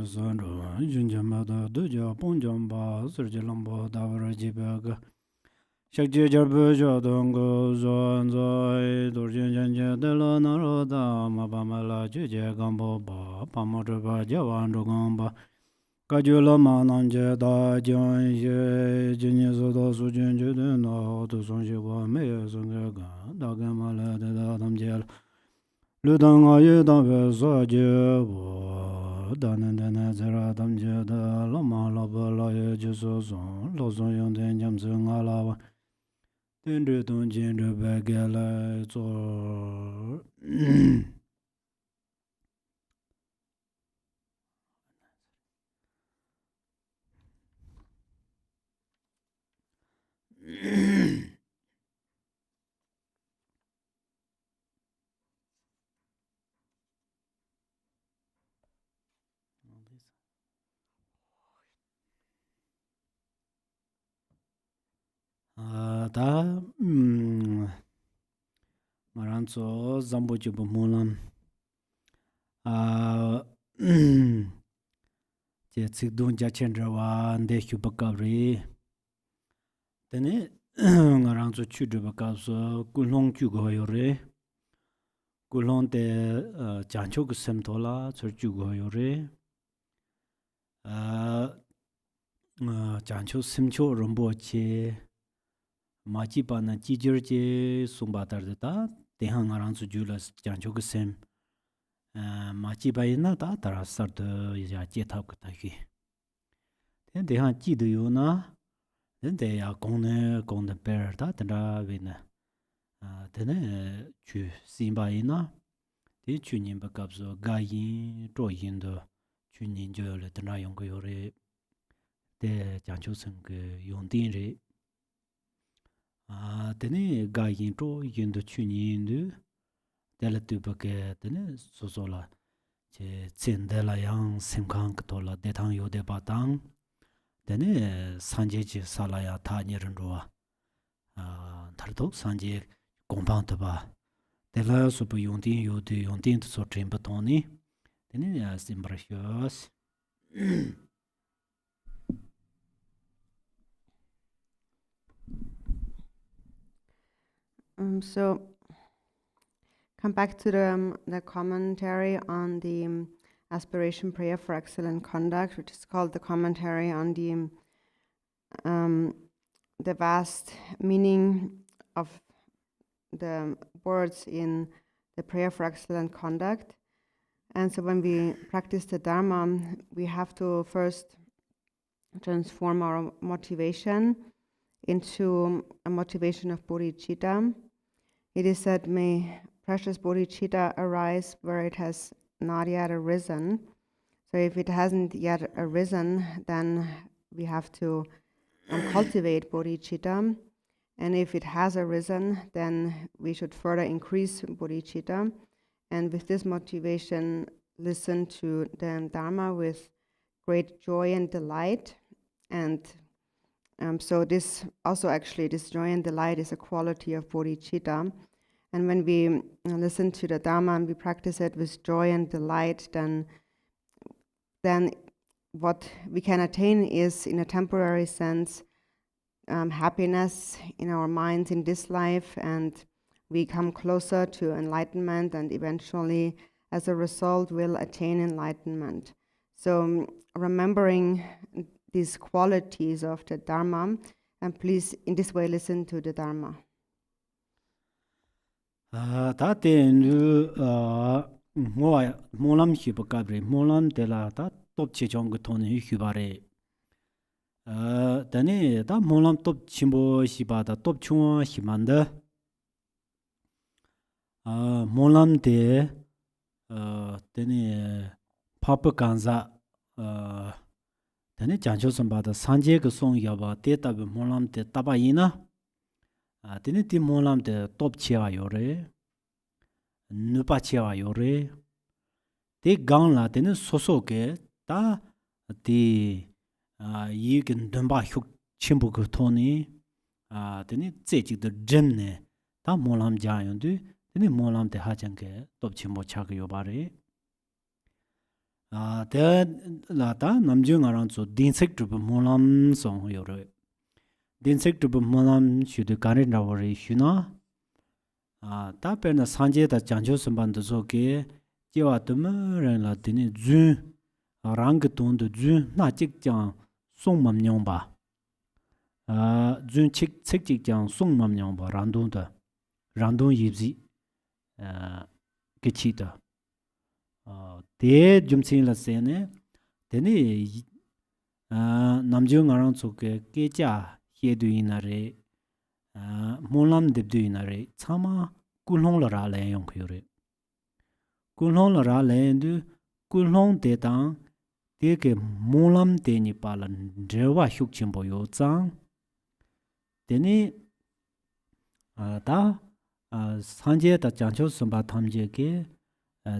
Sandro, Junjamada, Duja, Punjamba, Surgelambo, Davara Jibaga, Shakti Jarbuja, Dongo, Zonzoi, Dorjan Janja, Dela Naroda, Mabamala, Jija Gambo, Pamotraba, Javando Gamba, Kajula Mananja, Da Jan, Junisoda, Sujun Judino, to Sonjiwa, Maya Sungaga, Dagamala, Dadam Jel. Le dang a ye dang ve sa je wo dan dan zera dam je da la ma la ba la ye je so son lo son yong den jam se nga la ba den de dong jin de ba ge la zo da maran zo zambo ju bu mo lam je tsik dong ja chen ra wa de hyu ba ka ri tene ngaran zo chu de ba ka so ku long chu go yo re ku long de jan cho ku sem to la cho chu go yo re jan cho sem cho rom bo che ma chi pa na chi jer che sum ba tar de ta te hang ngaran zo ju la jan cho ku sem ma chi ba na ta tar sar de ya che thap ka ta hi ten de hang chi de yo na den de ya gong de per ta da we na tene chu sim ba ina de chu nin ba kap so ga yin zhuo yin de chu nin jo le de na yong ge yo re de jiang qiu seng ge yong din re tene ga yin zhuo yin de chu nin de de le tu ba ge tene so so la che zen de la yang sim kang to la de tang yo de ba tang tene sanje ji sa la ya ta ni ren ro tar to sanje gong bang de ba de la su bu yong din yo de yong din de so chen ba to ni tene ya aspirations So come back to the commentary on the aspiration prayer for excellent conduct, which is called the commentary on the vast meaning of the words in the prayer for excellent conduct. And so when we practice the Dharma, we have to first transform our motivation into a motivation of bodhichitta. It is said, may precious bodhichitta arise where it has not yet arisen. So if it hasn't yet arisen, then we have to cultivate bodhichitta. And if it has arisen, then we should further increase bodhichitta. And with this motivation, listen to the Dharma with great joy and delight. And so this also actually, this joy and delight is a quality of bodhicitta. And when we listen to the Dharma and we practice it with joy and delight, then what we can attain is, in a temporary sense, happiness in our minds in this life, and we come closer to enlightenment, and eventually, as a result, will attain enlightenment. So remembering these qualities of the Dharma, and please in this way listen to the Dharma. Ta ten molam hi ba ka bre molam de la ta top che jong ge ton hi ba re dane ta molam top chimbo hi ba da top chung hi man de molam de dane papa ganza dane jancho som ba da sanje ge song ya ba de ta be molam de ta ba yin na dane ti molam de top che wa yo re nu pa che wa yo re de gang la dane so so ge ta di yi gen dun ba hyuk chimbo ge toni dane ze ji de jem ne ta molam ja yon du dane molam de ha jang ge top chimbo cha ge yo ba re the lata namjung around so dinsek to molam song yore. Dinsek to molam should the current awari shuna. Ta pena sanje da janjo samban the soke, Jiwa tumur la dini zun, rang tong de zun, na chik jang song mam nyong ba. Zun chik chik jang song mam nyong ba, randong yibzi, kichi da. Te jumtsin la se ne, teni namjyo ngarang tsuke kecha hedu ina re, molam debdu ina re, tsama kulhong la ra len yong kyo re. Kulhong la ra len du, kulhong te tang, te ke molam te ni pala drewa shuk chenpo yo tsang. Teni ta sanje ta chancho sumba tamje ke,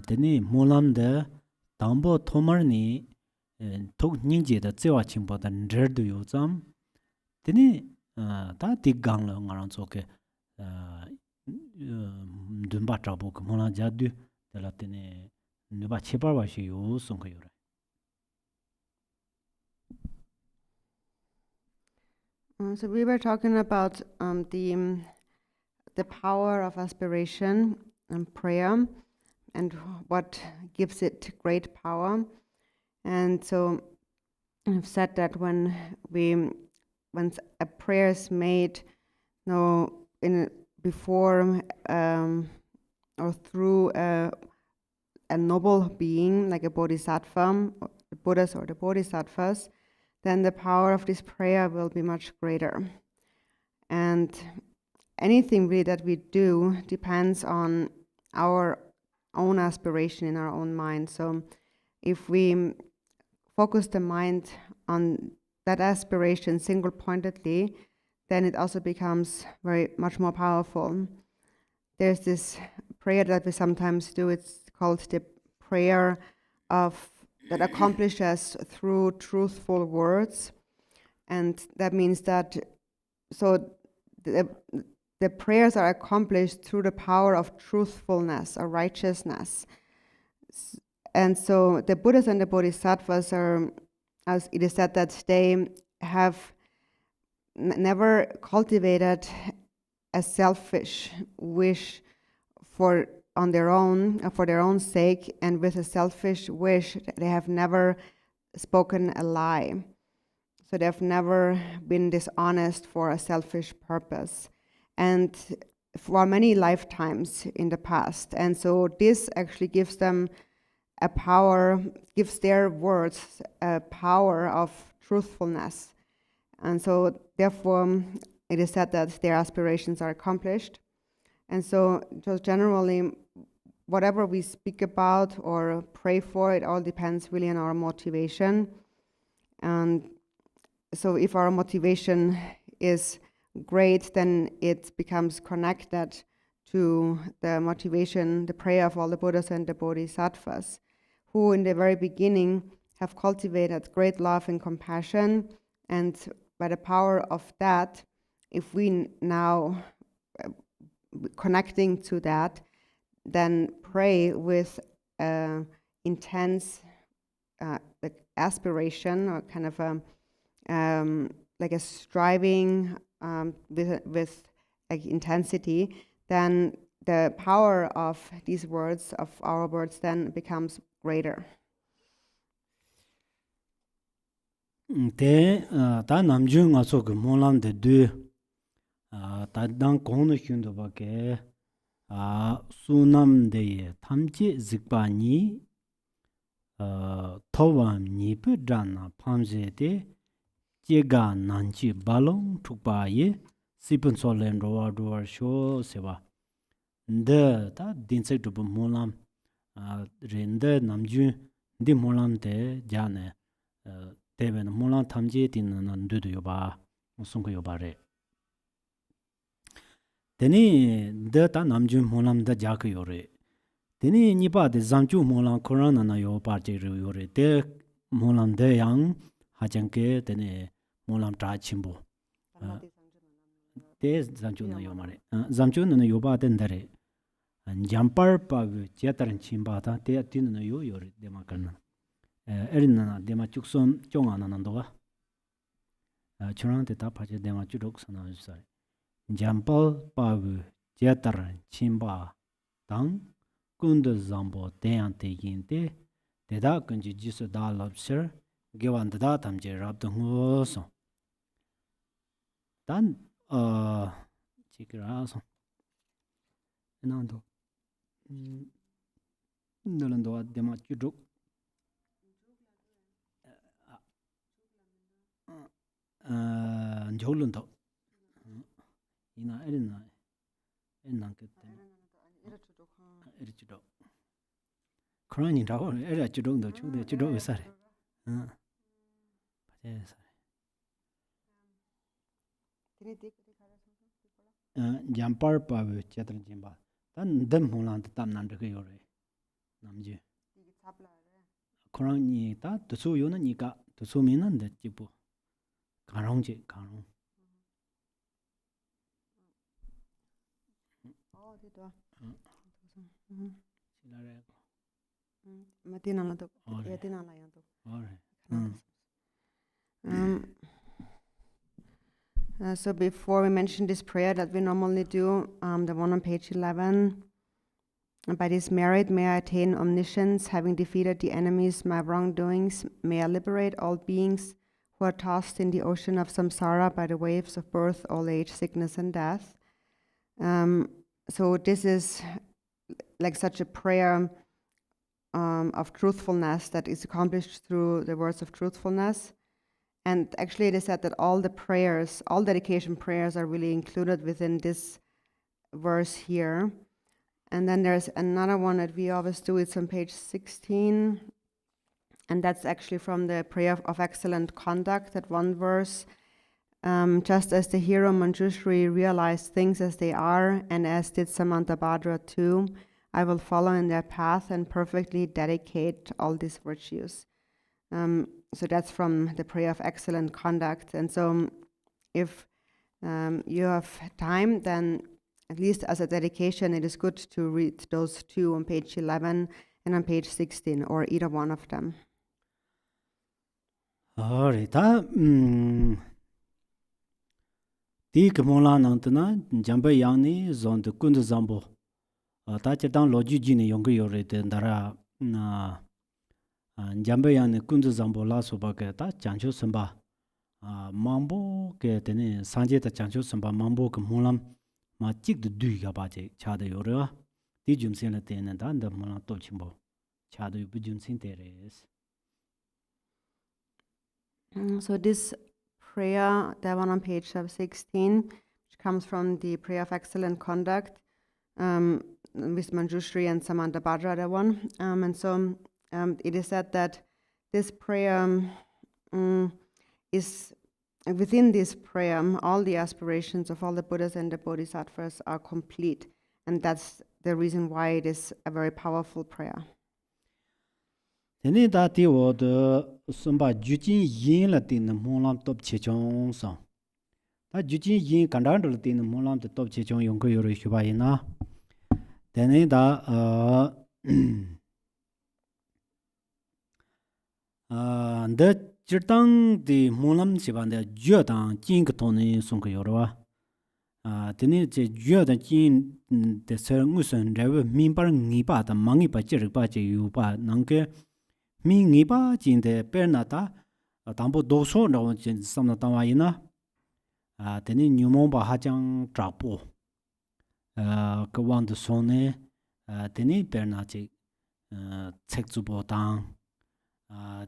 teni molam de dambo tomar ni tok nyingje da tsewa chenpo da nderdu yo tsam. Teni ta dik gang la ngarang tsoke dunba trabo ke molam jadu. Teni nuba cheparwa shi yo songka yore. So we were talking about the power of aspiration and prayer and what gives it great power. And so I've said that when a prayer is made, before or through a noble being like a bodhisattva, or the Buddhas or the bodhisattvas, then the power of this prayer will be much greater. And anything really that we do depends on our own aspiration in our own mind. So if we focus the mind on that aspiration single-pointedly, then it also becomes very much more powerful. There's this prayer that we sometimes do, it's called the prayer that accomplishes through truthful words. And that means that the prayers are accomplished through the power of truthfulness or righteousness. And so the Buddhas and the Bodhisattvas are, as it is said, that they have never cultivated a selfish wish for their own sake, and with a selfish wish, they have never spoken a lie. So they have never been dishonest for a selfish purpose, and for many lifetimes in the past. And so this actually gives them a power, gives their words a power of truthfulness. And so therefore, it is said that their aspirations are accomplished. And so just generally, whatever we speak about or pray for, it all depends really on our motivation. And so if our motivation is great, then it becomes connected to the motivation, the prayer of all the Buddhas and the Bodhisattvas, who in the very beginning have cultivated great love and compassion. And by the power of that, if we now connecting to that, then pray with intense like aspiration, or kind of like a striving with like intensity, then the power of these words, of our words, then becomes greater. Te ta namju nga so ge molam de du ta dang kong no hyun do ba ke sunam de ye tamji zikpa ni thawam ni pu dana phamje de jega nanji balong thukpa ye sipun solen ro do sho sewa de ta dinsek do molam rende namju di molam de jane Teven molan tamje tin nan du yoba song yoba re. Teni de ta namjun molam da jak yore. Teni nipa de zamju molan korana na yo pa je yore. De molam de yang hajang ke teni molam tra chimbo. De zamju na yo mare. Zamju na yoba den dare. Jampar pa jetaran chimba ta te tin na yo yore de makarna. Erina dema chukson chongana nandoga. Churang te tapache dema churok sana usai. Jampal pavu jetar chimba tang kunda zambo teyan te yinte teda kunji jisu da lobsir gewan da tamje rabdo ngoso. Dan chikiraso. Nando. Nalando dema churok. Njolunto. Ina erina kete. Erichidok. Krani rawo era chidok do chude chidok sare. Jampar pa chetran jimba. Tan dem holan tam nan de yore. Namje. Krani ta tusu yona nika tusu minan de chipu. Karongje karong. So before we mention this prayer that we normally do, the one on page 11, by this merit may I attain omniscience, having defeated the enemies, my wrongdoings, may I liberate all beings who are tossed in the ocean of samsara by the waves of birth, old age, sickness, and death. So this is like such a prayer of truthfulness that is accomplished through the words of truthfulness. And actually it is said that all the prayers, all dedication prayers are really included within this verse here. And then there's another one that we always do, it's on page 16. And that's actually from the prayer of excellent conduct, that one verse. Just as the hero Manjushri realized things as they are, and as did Samantabhadra too, I will follow in their path and perfectly dedicate all these virtues. So that's from the prayer of excellent conduct. And so if you have time, then at least as a dedication, it is good to read those two on page 11 and on page 16, or either one of them. Di kemola nantana jambe yang zon de kund zambo ta chetang loji ji ne yong yore de dara jambe yang kund zambo la so ba ke ta chancho samba mambo ke tene sanje ta chancho samba mambo ke molam ma chik de du ga ba je cha de yore di jum sen la tene da nda mola to chimbo cha de bu jum sen teres. So this prayer, that one on page 16, which comes from the prayer of excellent conduct with Manjushri and Samantabhadra, that one. And so it is said that this prayer is, within this prayer, all the aspirations of all the Buddhas and the Bodhisattvas are complete. And that's the reason why it is a very powerful prayer. Tene da ti wo de sumba jujin yin la tin molam top chechong sa. Ta jujin yin kandang de tin molam de top chechong yong ko yoro shuba ina. Tene da de chirtang di molam siban de jyo dang jing ko tone song ko yoro wa. Tene je jyo da jing de ser ngusen rewe min par ngi pa da mangi pa chir pa che yu pa nang ke mi ngi ba jin de perna ta dambo do so no jin sam na ta wa ina tene nyumong ba ha jang tra po ko wan de so ne tene perna che chek zu bo dang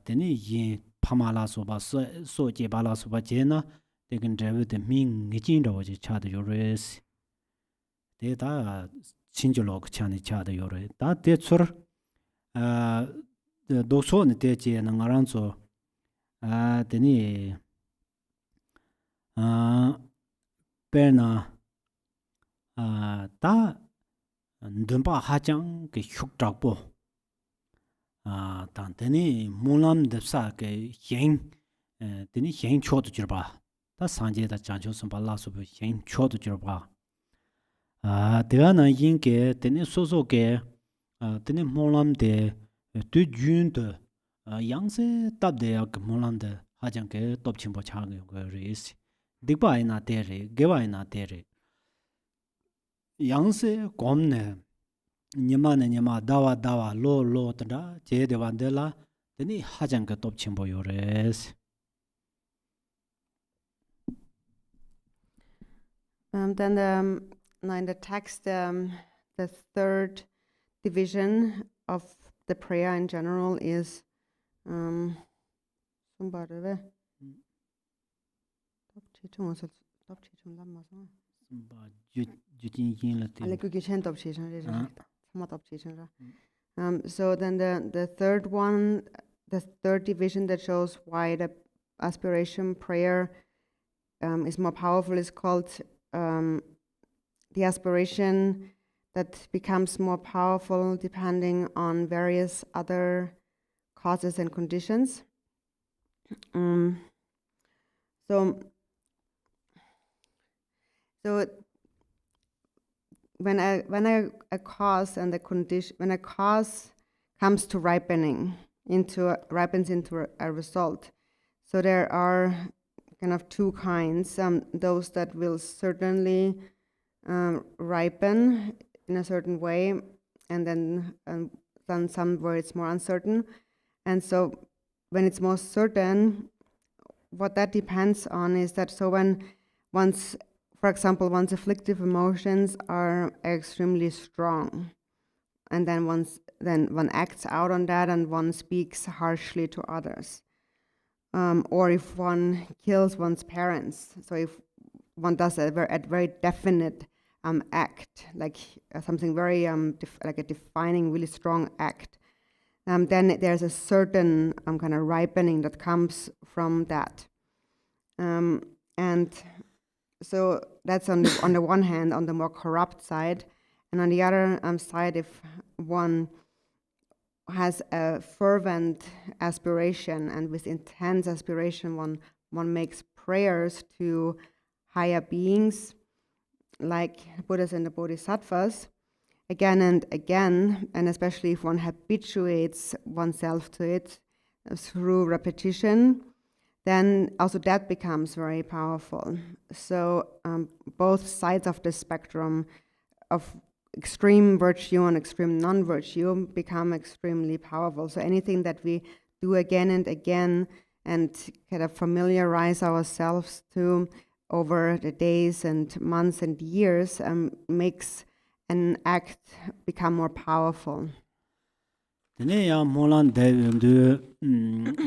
tene yin pama la so ba so je ba la so ba je na de gen de de mi ngi jin ro je cha de yo res de da chin jo lo cha ni cha de yo re da de chur 도서 네테지 나랑서 되니 베나 다 ndumpa hachang ke shuktakpo tan teni mulam depsa ke heng teni heng chodu jirba ta sanje da chancho sumpa la subu heng chodu jirba dega na yin ke teni soso ke teni mulam de tu jun de yang se tab de yak molan de ha jang ke top chim bo cha ge res dikpa ina de re gewa ina de re yang se kom ne nyama ne nyama dawa lo ta je de wan de la de ni ha jang ke top chim bo yo res. Then now in the text, the third division of the prayer in general is so then the third one, the third division that shows why the aspiration prayer is more powerful is called the aspiration that becomes more powerful depending on various other causes and conditions. So when a cause and the condition, when a cause comes to ripens into a result, so there are kind of two kinds. Those that will certainly ripen in a certain way, and then some where it's more uncertain. And so when it's more certain, what that depends on is that for example, once afflictive emotions are extremely strong, and then one acts out on that and one speaks harshly to others, or if one kills one's parents, so if one does a very definite act, like something very like a defining, really strong act, then there's a certain kind of ripening that comes from that, and so that's on the one hand, on the more corrupt side, and on the other side, if one has a fervent aspiration, and with intense aspiration one makes prayers to higher beings like Buddhas and the Bodhisattvas again and again, and especially if one habituates oneself to it through repetition, then also that becomes very powerful. So both sides of the spectrum of extreme virtue and extreme non-virtue become extremely powerful. So anything that we do again and again and kind of familiarize ourselves to over the days and months and years makes an act become more powerful. Dene ya molan de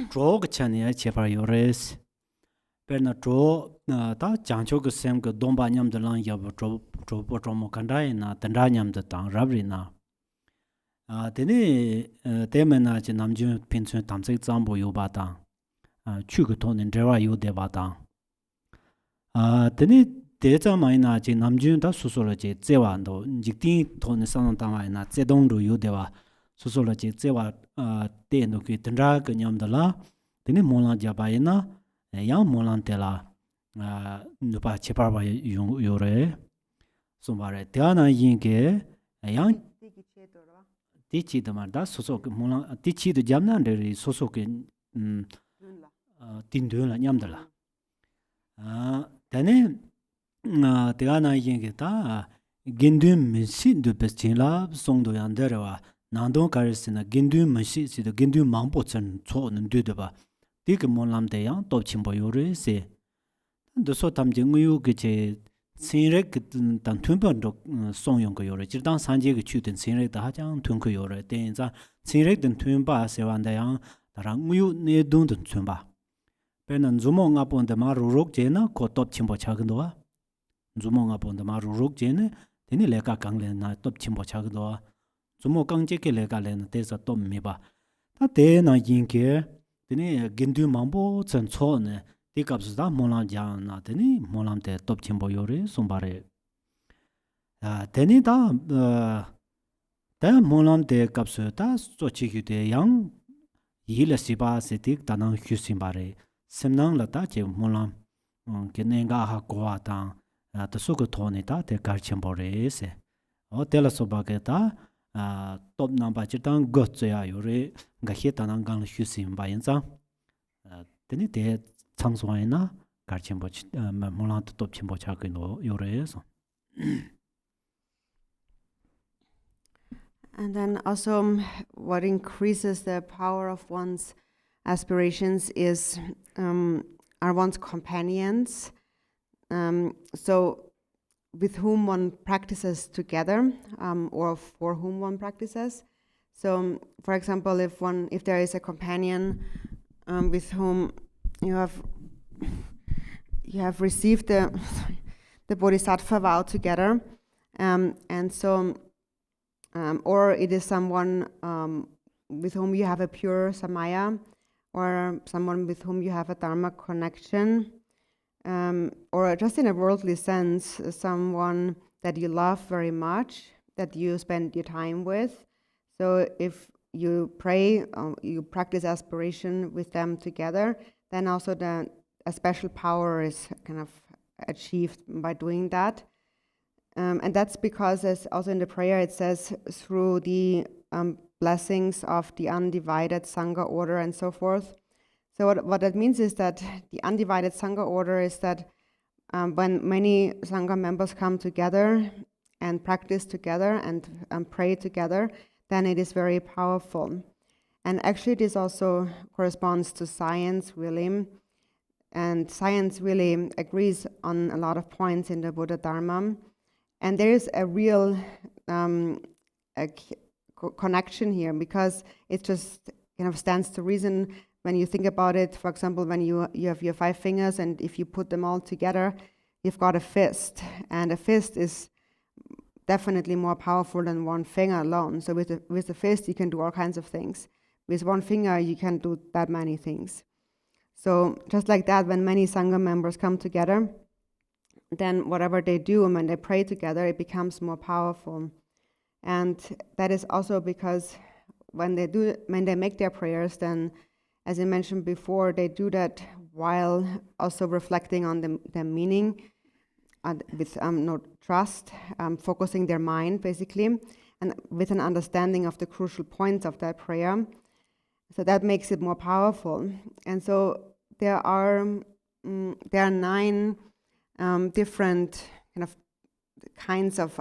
drog chania chepar yores perna dro ta changcho ge sem ge domba nyam de lang ya dro po mo kandai na tanda nyam de tang rabri na dene temena je namju pinchun tamse zambo yo ba ta chu ge ton en dewa yo de ba ta dene deja mai na je namju da susolo je zewa ndo jikti ton san ta mai na zedong ro yo de wa susolo je zewa te no ki tanda ge nyam de la dene molan ja ba na yang molan te la no pa chepar ba yo re so ba re ta na yin ge yang ti chi de ma da suso ke molan ti chi de jam na de suso ke tin de la nyam de la dane te na yin ge ta gendum min sin de pestin la song do yan de wa nandong karisina gendum min si de gendum mang po chen cho nen de ba ti ke molam de yang top chim bo yo re se do so tam jing yu ge che sin re ge dan tun ban do song yong ge yo re ji dang san ji ge chu den sin re da jang tun ge yo re den za sin re den tun ba se wan da yang da rang yu ne dong den tun ba pe nan zu mo nga pon de ma ru rok je na ko top chim bo cha ge do wa zu mo nga pon de ma ru rok je ne de ni le ka kang le na top chim bo cha ge do wa zu mo kang je ke le ka le na de sa top me ba ta de na yin ge de ni gendu mambo chen cho ne de kap su da mo la ja na de ni mo lam de top chim bo yo re sum ba re de ni da mo lam de kap su da so chi gi de yang yi le si ba se dik da nang hyu sim ba re sem nang la da che mo lam ke ne ga ha ko wa da da su ko to ne da de kar chim bo re se o de la so ba ge da top number chitang got ya yore ga he tanang gang shu sim ba yin zang teni de chang so na gar chen bo mo lang top chen bo cha ge no yore so. And then also what increases the power of one's aspirations is are one's companions. So with whom one practices together, or for whom one practices. So, for example, if there is a companion with whom you have received the bodhisattva vow together, and so, or it is someone with whom you have a pure samaya, or someone with whom you have a dharma connection. Or just in a worldly sense, someone that you love very much, that you spend your time with. So if you pray, you practice aspiration with them together, then also a special power is kind of achieved by doing that. And that's because, as also in the prayer, it says, through the blessings of the undivided sangha order and so forth. So what that means is that the undivided sangha order is that when many sangha members come together and practice together and pray together, then it is very powerful. And actually this also corresponds to science, really. And science really agrees on a lot of points in the Buddha Dharma. And there is a real connection here, because it just kind of stands to reason. When you think about it, for example, when you have your 5 fingers, and if you put them all together, you've got a fist. And a fist is definitely more powerful than one finger alone. So with the fist, you can do all kinds of things. With one finger, you can do that many things. So just like that, when many sangha members come together, then whatever they do, and when they pray together, it becomes more powerful. And that is also because when they make their prayers, then, as I mentioned before, they do that while also reflecting on the meaning, with no trust, focusing their mind basically, and with an understanding of the crucial points of that prayer. So that makes it more powerful. And so there are 9 different kinds of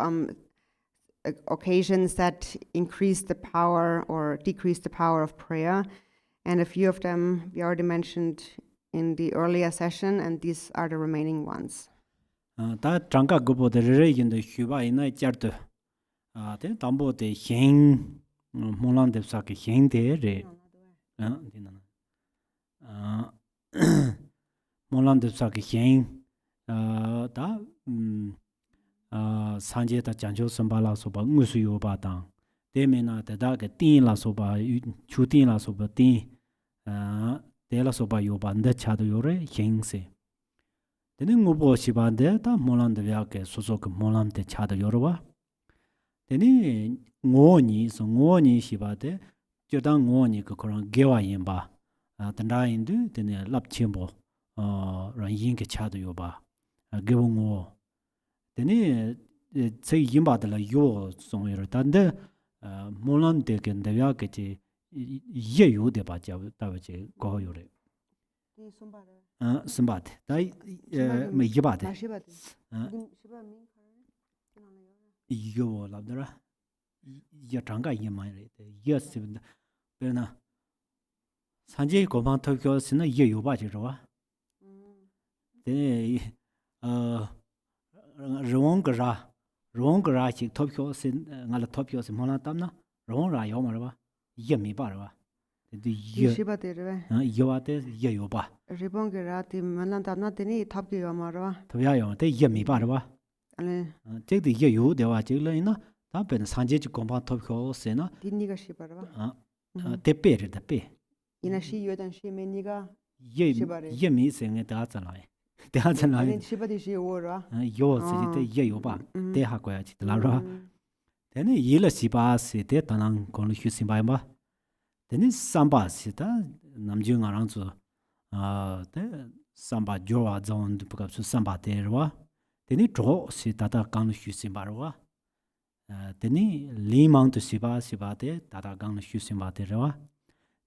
occasions that increase the power or decrease the power of prayer. And a few of them we already mentioned in the earlier session, and these are the remaining ones. Da changka gobo de re yin de huba ina jardo. De tambo de hin molan de sa ke hin de re. Molan de sa ke hin da sanje da janjo sambala so ba ngusu yo ba dang. De me na de da ke tin la so ba chu tin la so ba tin de la so ba yo ba nda cha do yo re hin se. Then ngobo shibande ta molande vyake sosok molante chada yorwa. Then ngoni so ngoni shibade jodan ngoni ko koran gewa yinba. Tanda indu then lap chimbo ran yin ke chada yoba. Gewo ngo. Then sei yinba de la yo song yor tande molante ke vyake che ye yo de ba ja ta che go yore. Sambate. Dai me yibate. Yo labdara. Ya changa yima re. Yes berna. Sanje goban Tokyo sina ye yoba ji ro. De rong chi Tokyo sin ngala Tokyo sin mola tamna. Rong ra yo ma ro ba. Ye mi ba ro ba. De ye yo ate ye yoba. Ribongirati Malandana Dini Tabi Yamara. Toya de ye mi ba ro ba. Take the ye yo de wa ji le na. Ta ben sanje ji gomba Tokyo sina. Diniga Shibara. De pe de pe. Ina shi yodan shi meniga. Ye mi sing da za lai. Da za lai. Shibadi shi ora. Yo si de ye yo ba. De ha ko ya ji la ro. De ne ye le si ba si de tanang kon lu si ba ba. De ne samba si da namju ngarang zu de samba jowa zon du puka su samba de ro. De ne zho si da da gang lu si ba ro. Teni li mang to siba de dada gang shu simba de rewa.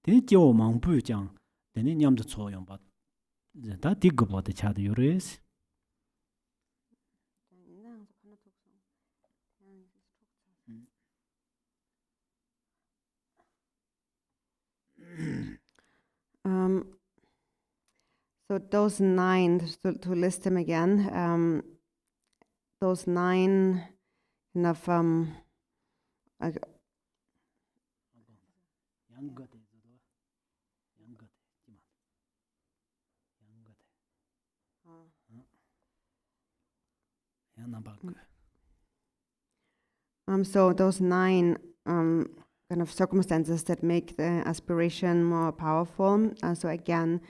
Teni jiao mang bu jang, teni nyam to cho yong ba. Da dig bo de cha de yores. So those 9, to list them again, those 9 kind of so those 9 kind of circumstances that make the aspiration more powerful. So again,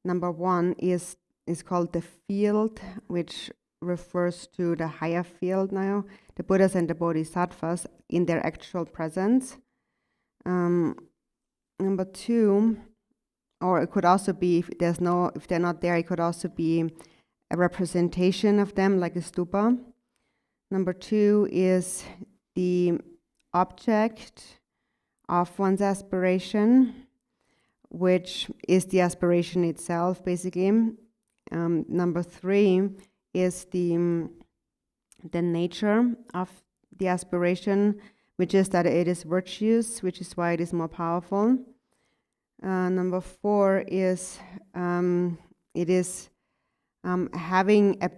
number 1 is called the field, which refers to the higher field now, the Buddhas and the Bodhisattvas in their actual presence. Number 2, or it could also be, if they're not there, it could also be a representation of them, like a stupa. Number 2 is the object of one's aspiration, which is the aspiration itself, basically. Number 3 is the nature of the aspiration, which is that it is virtuous, which is why it is more powerful. Number 4 is it is having a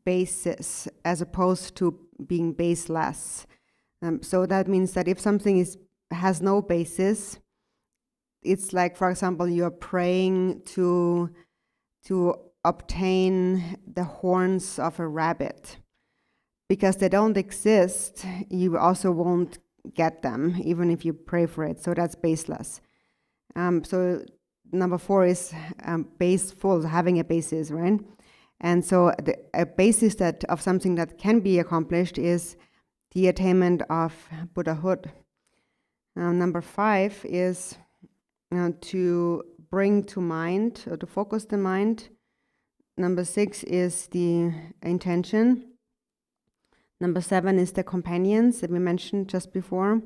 basis as opposed to being baseless. So that means that if something has no basis, it's like, for example, you're praying to obtain the horns of a rabbit. Because they don't exist, you also won't get them, even if you pray for it. So that's baseless. So number 4 is baseful, having a basis, right? And so a basis of something that can be accomplished is the attainment of Buddhahood. Number 5 is to bring to mind, or to focus the mind. Number 6 is the intention. Number 7 is the companions that we mentioned just before.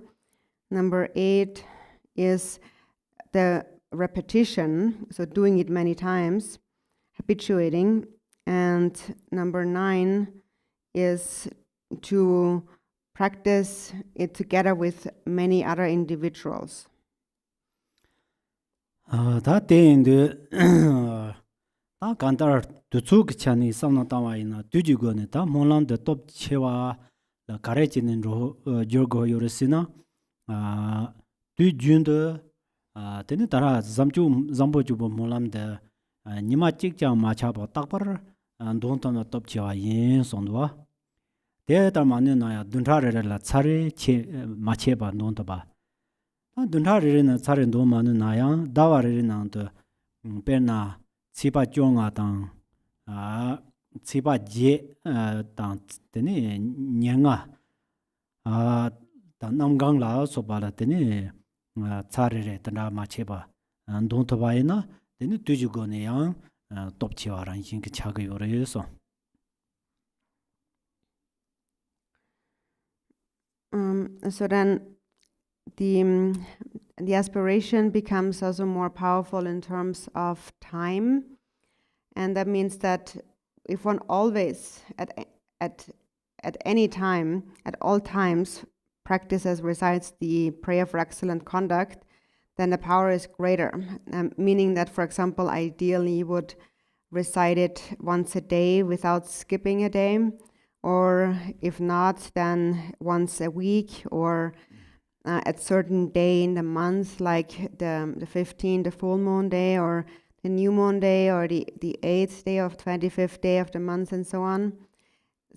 Number 8 is the repetition, so doing it many times, habituating. And number 9 is to practice it together with many other individuals. That day in the Kantar to Tsuk Chani Samna Tawaina, Tujigone, Molan, the top Chewa, the Karachin and Jorgo Yoresina, Tujunda, Tenitara, Zambo Jubo Molam, the Nima Chikja Machaba Takpar, and don't on the top Chewa Yen Sondwa. There, Manina, Duntare La Tsari, Macheba, Nontaba. Duntare in a Tsarin Doman Naya, Davarin and Perna. Tsipa chonga tang, tsipa je tang tene nyanga, tang namgang la sopa la tene tsari re tanda ma cheba, ndong tabayi na tene tuju go ne yang top chewa rang yin ka chaga yore so. So then the aspiration becomes also more powerful in terms of time, and that means that if one always at any time, at all times, practices recites the prayer for excellent conduct, then the power is greater. Meaning that, for example, ideally you would recite it once a day without skipping a day, or if not, then once a week, or at certain day in the month, like the 15th, the full moon day, or the new moon day, or the 8th day of 25th day of the month, and so on.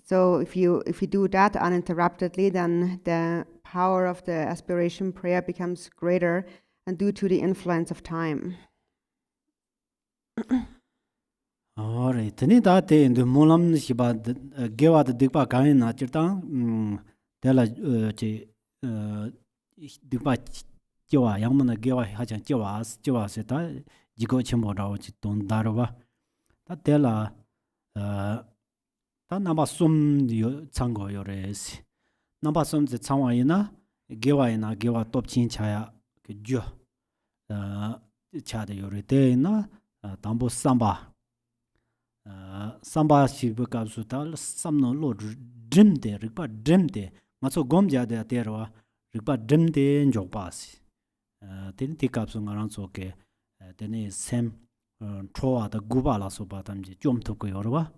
So if you do that uninterruptedly, then the power of the aspiration prayer becomes greater, and due to the influence of time. All right. Tani da te in the molam shiba gewa the dikpa kain na chirtang tela che dikpa jiwa yangmana gewa hachang jiwa se ta jigo chimbo rao chi don darwa ta tela ta namba sum yo chango yores Namba som ze changwa ina gewa top chin chaya ke jo cha de yore te ina tambo samba samba shi bu ka su ta samno lo dream de ripa dream de maso gom ja de terwa ripa dream de njok pas ten ti kap su ngarang so ke tene sem troa da guba la so ba tam ji jom to ko yorwa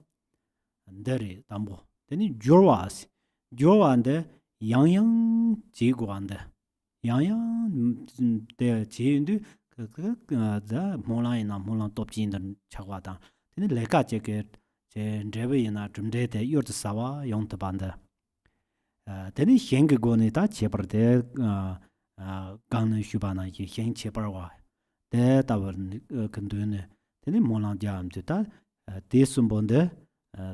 ndere tambo tene jorwas jorwande yang 지구한데 양양 대 지인도 그자 몰라이나 몰라 top 진들 차과다 근데 내가 제게 제 레베이나 좀 데데 요르 사와 용도 반다 되는 현게고네 다 제버데 강는 슈바나 이 현체버와 대답을 근도네 되는 몰라디암도 다 대숨본데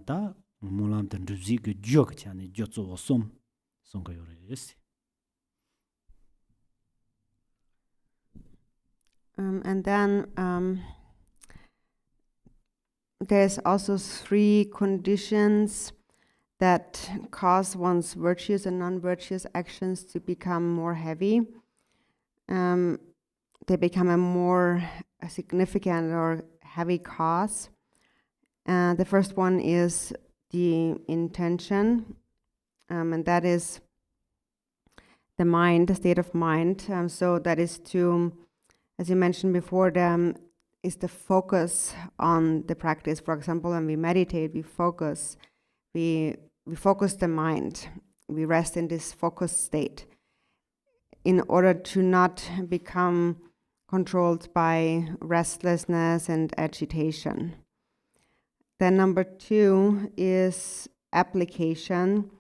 다 몰라든 주지그 지역찬이 조조 솜 And then there's also 3 conditions that cause one's virtuous and non-virtuous actions to become more heavy. They become a more significant or heavy cause. The first one is the intention. And that is the mind, the state of mind. So that is to, as you mentioned before, is the focus on the practice. For example, when we meditate, we focus the mind. We rest in this focused state in order to not become controlled by restlessness and agitation. Then number 2 is application.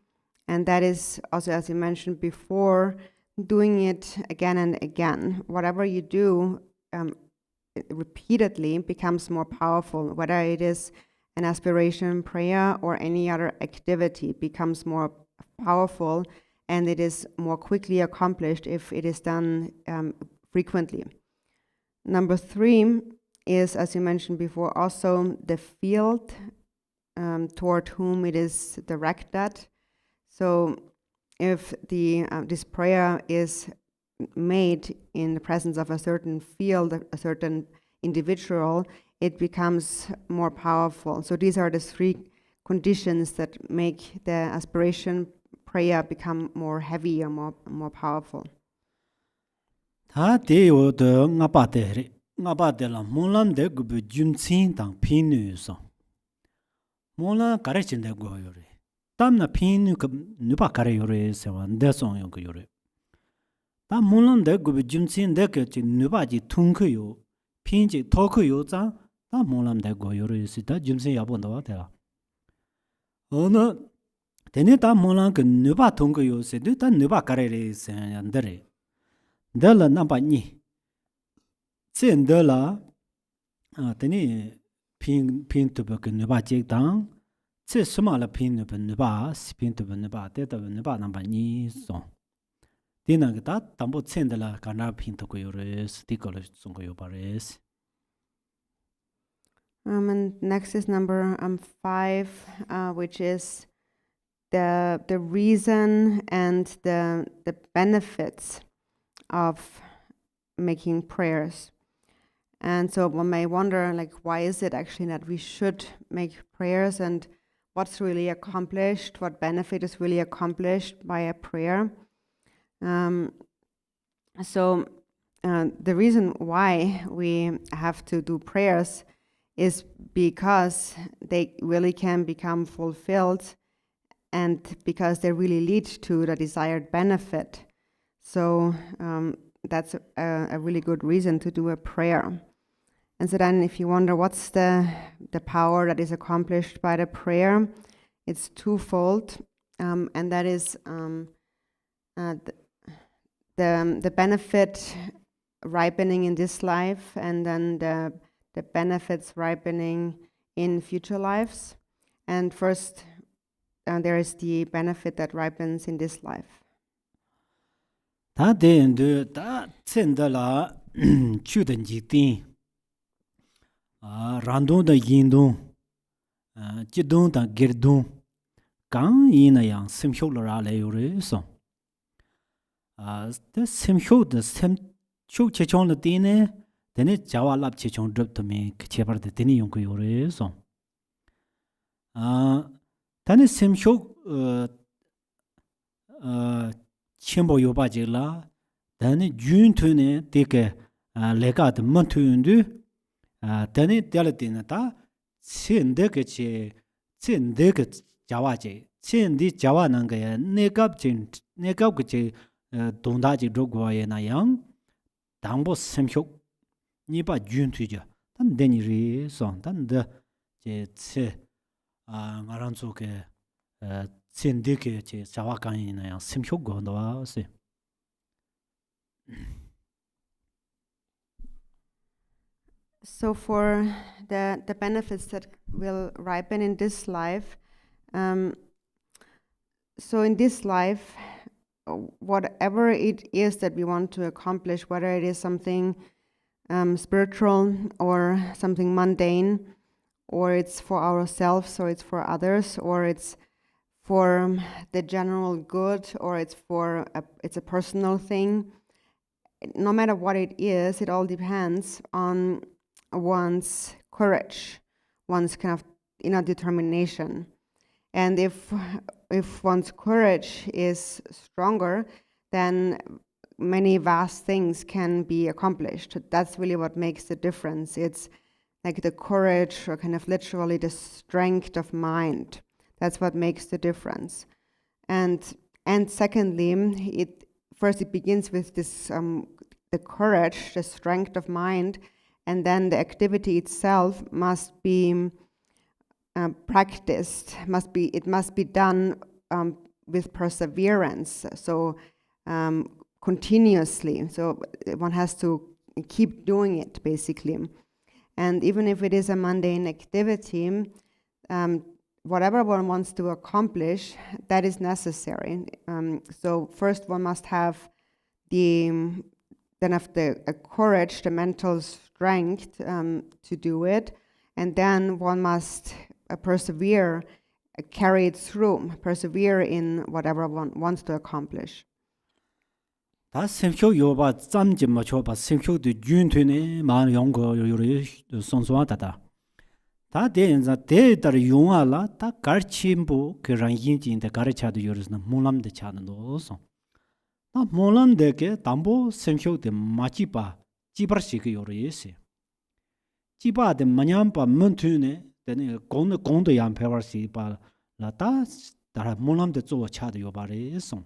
And that is also, as you mentioned before, doing it again and again. Whatever you do repeatedly becomes more powerful. Whether it is an aspiration, prayer, or any other activity becomes more powerful, and it is more quickly accomplished if it is done frequently. Number 3 is, as you mentioned before, also the field toward whom it is directed. So if this prayer is made in the presence of a certain field, a certain individual, it becomes more powerful. So these are the 3 conditions that make the aspiration prayer become more heavy or more powerful. Ta deo de ngapa de la molam de gubu jumtsin tang pinu so. Mola karechin de go yore. Tamna pinu nupa kare yore sewa ndesong yo go yore. Ta molam de gubu jumtsin de ke chi nupa ji tungku yo, pin ji toku yo zang, ta molam de go yore si ta jumtsin yabo ndawa de la. Ono, teni ta molam ke nupa tungku yo se du ta nupa kare re se yandere. De la namba ni. Tsen de la, teni pin tuba ke nupa jik tang, tse suma la pin nupa, si pin tuba nupa, te tuba nupa namba ni song. Dina ke ta tambo tsen de la kana pin tuku yo res, tiko lo songo yo pa res. And next is number 5, which is the reason and the benefits of making prayers. And so one may wonder, like, why is it actually that we should make prayers, and what's really accomplished, what benefit is really accomplished by a prayer? So the reason why we have to do prayers is because they really can become fulfilled, and because they really lead to the desired benefit. So that's a really good reason to do a prayer. And so then if you wonder what's the power that is accomplished by the prayer, it's twofold, and that is the benefit ripening in this life, and then the benefits ripening in future lives. And first, there is the benefit that ripens in this life. Ta den de ta tsen de la chu den ji tin. Randon da yin don, ji don da gir don, Gang ina yang simhyo lora le yore so. The simhyo the simhyo chechon le tine, then it Jawa lap chechon drip to me, cheper the tini yonko yore so. Then is simhyo chimbo yoba jila, then June tune take a lega the montundu, then it delatina ta, sin deke Jawa che, sin di Jawa nanga negab che dondaji drogwa na yang, dambo simhyo nipa June tuja, then deni re song, then the che ngaranzo ke sin deke che Jawa kanyi na yang simhyo gondwa se. So for the benefits that will ripen in this life, so in this life, whatever it is that we want to accomplish, whether it is something spiritual or something mundane, or it's for ourselves, or it's for others, or it's for the general good, or it's a personal thing, no matter what it is, it all depends on one's courage, one's kind of inner determination. And if one's courage is stronger, then many vast things can be accomplished. That's really what makes the difference. It's like the courage, or kind of literally the strength of mind. That's what makes the difference. And secondly, it begins with this the courage, the strength of mind. And then the activity itself must be practiced. It must be done with perseverance. So continuously. So one has to keep doing it, basically. And even if it is a mundane activity, whatever one wants to accomplish, that is necessary. So first, one must have the courage, the mental strength to do it, and then one must persevere, carry it through, persevere in whatever one wants to accomplish. 다 심쇼 요바 짬지 마초바 심쇼도 준트네 만 용거 요리 송송하다다 다 대인자 대다르 용알라 다 가르침부 그런 인진데 가르쳐도 요르스나 몰람데 차는도서 다 몰람데게 담보 심쇼데 마치바 지버시그 요리스 지바데 마냠바 문투네 데네 공도 양페버시 바 라다 다 몰람데 조 차도 요바레송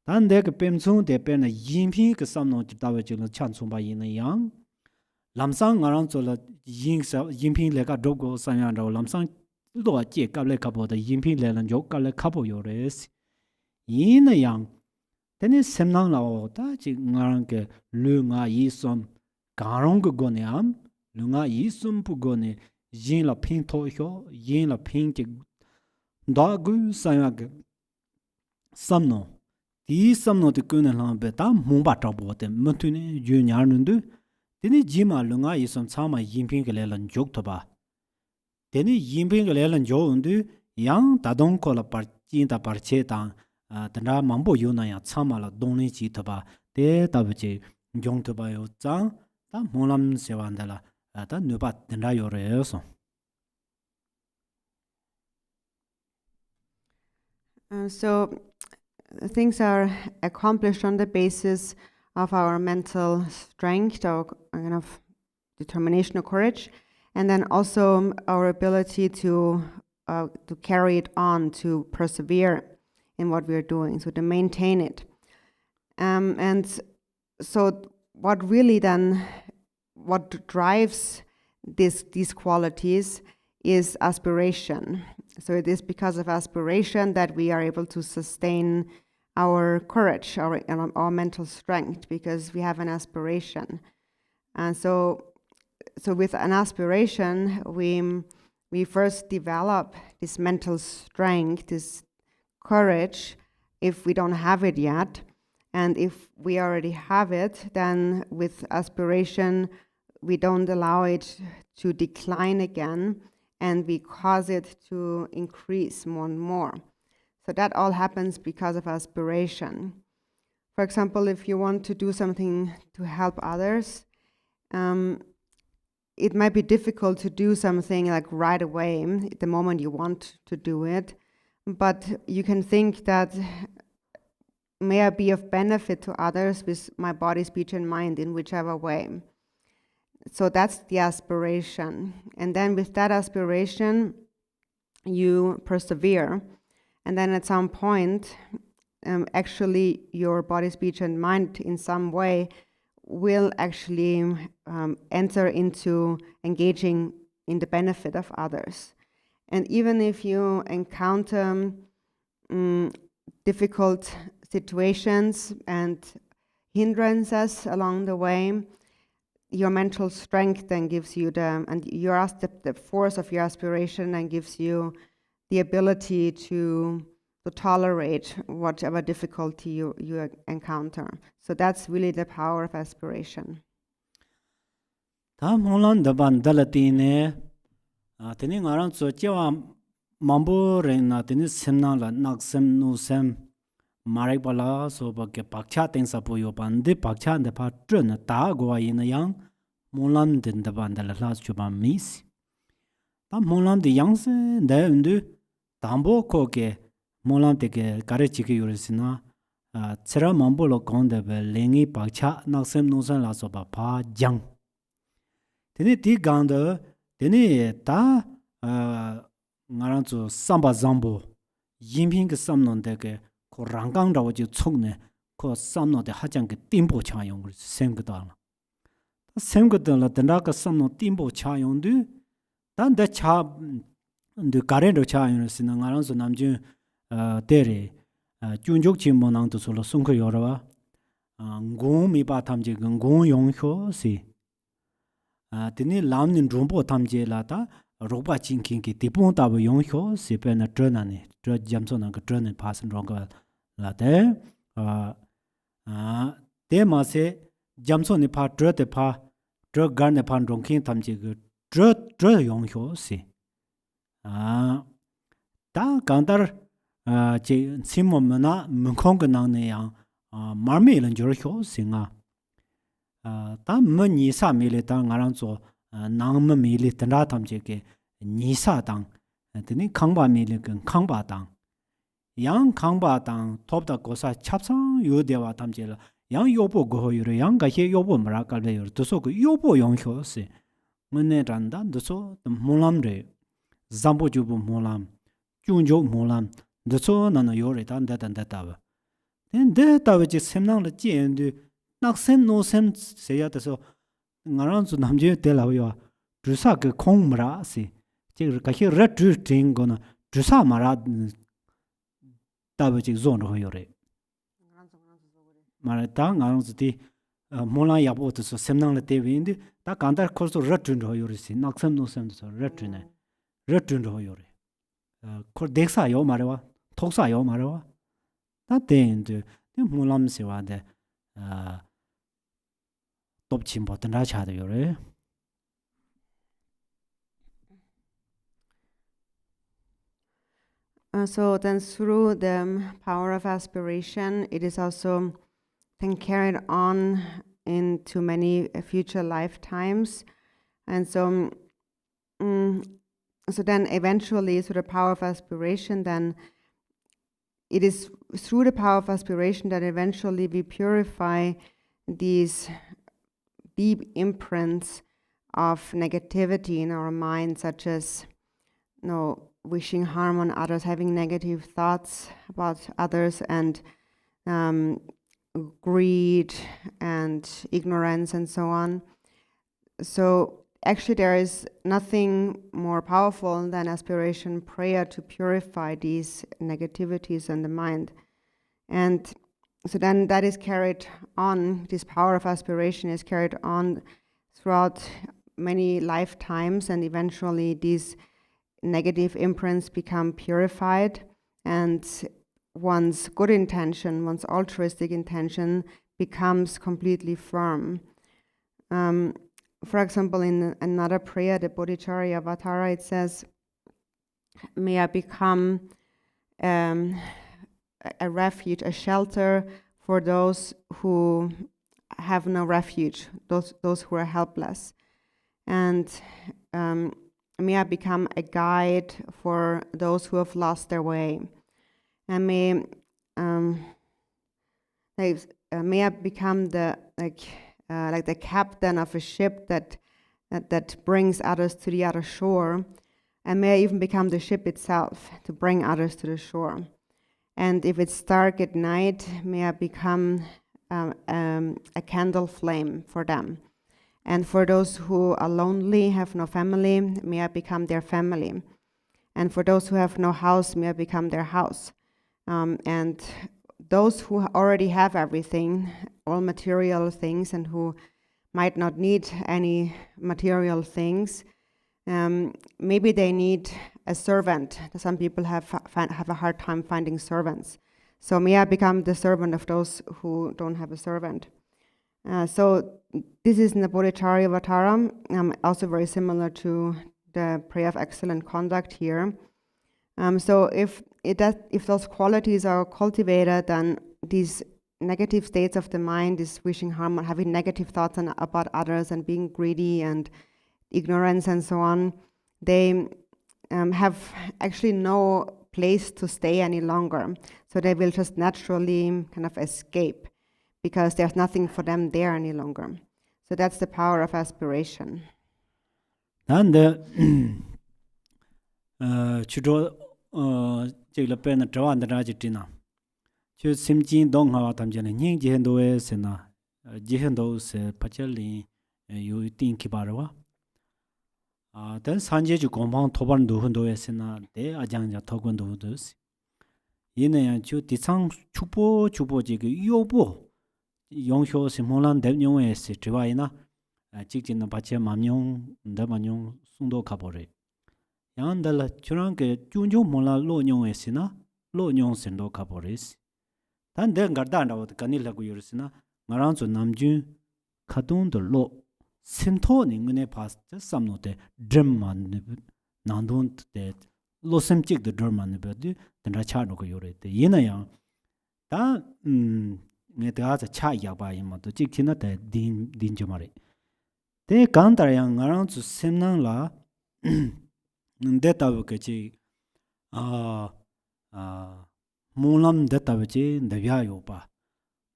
dan de ke pemsung de pen na yinpin ke samno dawe jil chan chung ba yin yang lamsang ngarang zo la yinpin le ka dog go san yang ro lamsang lo jie ka le ka bo de yinpin le lan jo ka le ka bo yo res yin yang tene semnang la o ta ji ngarang ke lu nga yi som ga rong go ne am lu nga yi som pu go ne yin la pin to hyo yin la pin ke da gu san yang samno 이 섬노데 꾸는 람베다 몽바 잡고데 문투네 유냐르는데 데니 지마lunga 이섬 차마 임핑글레란 족토바 데니 임핑글레란 조운데 양 다동콜라 파진다 파체타 단라 mambo 요나야 차마라 동네 지토바 데 다브제 종토바요 짱다 몰람 세완달라 다 누바 된다 요레서 So things are accomplished on the basis of our mental strength, our kind of determination or courage, and then also our ability to carry it on, to persevere in what we are doing, so to maintain it. And so what drives these qualities is aspiration. So it is because of aspiration that we are able to sustain our courage, our mental strength, because we have an aspiration. And so with an aspiration, we first develop this mental strength, this courage, if we don't have it yet. And if we already have it, then with aspiration, we don't allow it to decline again. and we cause it to increase more and more. So that all happens because of aspiration. For example, if you want to do something to help others, it might be difficult to do something like right away, the moment you want to do it, but you can think that may I be of benefit to others with my body, speech, and mind in whichever way. So that's the aspiration. And then with that aspiration, you persevere. And then at some point, actually your body, speech, and mind in some way will actually enter into engaging in the benefit of others. And even if you encounter difficult situations and hindrances along the way, your mental strength then gives you the force of your aspiration and gives you the ability to tolerate whatever difficulty you encounter. So that's really the power of aspiration. Tam holan da ban dalatine teni ngaran so chewa mambo rena teni semna la naksem no sem marai bala so ba ke pakcha teng sa po yo bande pakcha de pa trna ta go yin yang molam den da ban dal la chu ba mis tam molam de yang se da ndu tambo ko ke molam de ke kare chi ke yurisina tsara mambo lo konde be lengi pakcha naksem no san la so ba pa jang teni di ganda teni ta ngaran zu samba zambo yinping ke samnon de ke ko rangang rawo ji chungne ko samno de hajang ke timbo cha yong sem ge da la danda ka samno timbo cha yong du dan da cha de karen ro cha yong sin ngaran zu namjin dere junjok chi mo nang to so lo sung ko yorwa ngong mi ba tham je ngong yong ho si tini lamnin rumbo tamje la ta roba chinking ki tipon ta bo yong ho se pe na trana ne tra jamso na ka trana pasan rong la te te ma se jamso ne pa tra te pa tra gar ne pan rong king tamje ge tra yong ho se ta kandar che simo mana mkhong ga nang ne yang marme lan jor ho singa ta ma ni sa me le ta ngarang zo nang ma me le ta tam je ke ni sa dang tini khang ba me le kan khang ba dang yang khang ba dang top da ko sa chap sang yo de wa tam je la yang yo bo go yo yang ga he yo bo ma ra ka le yo to so ko yo bo yong ho se mne ran da do so mo lam re zambo ju bo mo lam chung jo mo lam do so na na yo re dan da ba den de ta we ji sem nang le jien de naksen no sem se ya de so ngaran zu nam je de la yo du sa ke kong ma ra se je ka he re du ting go na du sa ma ra ta we ji zon ro yo re ma ra ta ngaran zu ti mo la ya bo de so sem nang le de wi de ta kan dar ko so re du ro yo re si naksen no sem so re du ro yo re ko de sa yo ma re wa tok sa yo ma re wa ta de de mo lam se wa de top chim bo tan ra cha de yo re. So then through the power of aspiration, it is also then carried on into many future lifetimes. And so then eventually through the power of aspiration, then it is through the power of aspiration that eventually we purify these deep imprints of negativity in our mind, such as wishing harm on others, having negative thoughts about others, and greed and ignorance and so on. So actually there is nothing more powerful than aspiration prayer to purify these negativities in the mind. And so then that is carried on, this power of aspiration is carried on throughout many lifetimes, and eventually these negative imprints become purified, and one's good intention, one's altruistic intention becomes completely firm. For example, in another prayer, the Bodhicharya Avatara, it says, may I become a refuge, a shelter for those who have no refuge, those who are helpless. And may I become a guide for those who have lost their way. And may I become the like the captain of a ship that brings others to the other shore. And may I even become the ship itself to bring others to the shore. And if it's dark at night, may I become a candle flame for them. And for those who are lonely, have no family, may I become their family. And for those who have no house, may I become their house. And those who already have everything, all material things, and who might not need any material things, maybe they need a servant. Some people have a hard time finding servants. So may I become the servant of those who don't have a servant. So this is in the Bodhicharya Vatara, also very similar to the prayer of excellent conduct here. So if those qualities are cultivated, then these negative states of the mind, this wishing harm, having negative thoughts about others and being greedy and ignorance and so on, they have actually no place to stay any longer. So they will just naturally kind of escape because there's nothing for them there any longer. So that's the power of aspiration. And chudo chigla pen draw the rajitina. Chu simjin dong ha tam jane ning jihendo sena jihendo se pachali yu tin kibarwa. Then sanje ju gombang toban do hondo sena de ajangja togon do dos. Yine chu tisang chupo ji yobo yongho simolan de nyong se triwaina jigjin na bache mamnyong nda manyong sungdo kabore. Yandala churang ke chunjo mola lo nyong esina lo nyong sendo kabores. Dan de gardan da kanila gu yursina ngarang zu namjun khadung do lo simtho ningune pas samno de dremman nandon de lo semchik de dremman ne bedi den ra cha no go yore de yina yang da ne da za cha ya ba yima to jik china de din jomare de kan tar yang ngarang zu semnang la ndeta ke chi Mulam databaji ndavya yopa.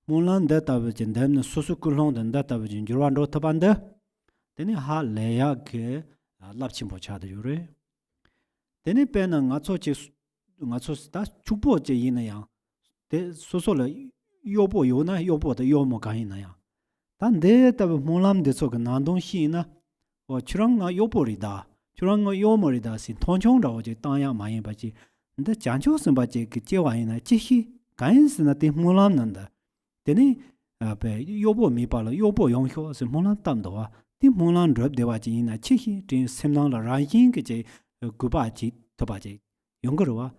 Mulam databaji ndamna susukulong databaji juran do tabanda. Teni ha leya ke lapchimbo chada yore. Teni pena ngacho sta chupo je yina yang. Te suso la yopo yona yopo da yomo ka yina yang. Tan de tab mulam de so ka nandong shi na. Wa churang nga yopo rida. Churang nga yomo rida si tonchong ra je tanya ma yin ba ji. 근데 장초선 바지 그 제와이나 지히 간스나 때 몰람 난다. 되니 앞에 요보 미발로 요보 용효스 몰람 담도와 티 몰람 드럽 대와지나 지히 진 셈랑라 라인 그제 구바지 더바지 용거로와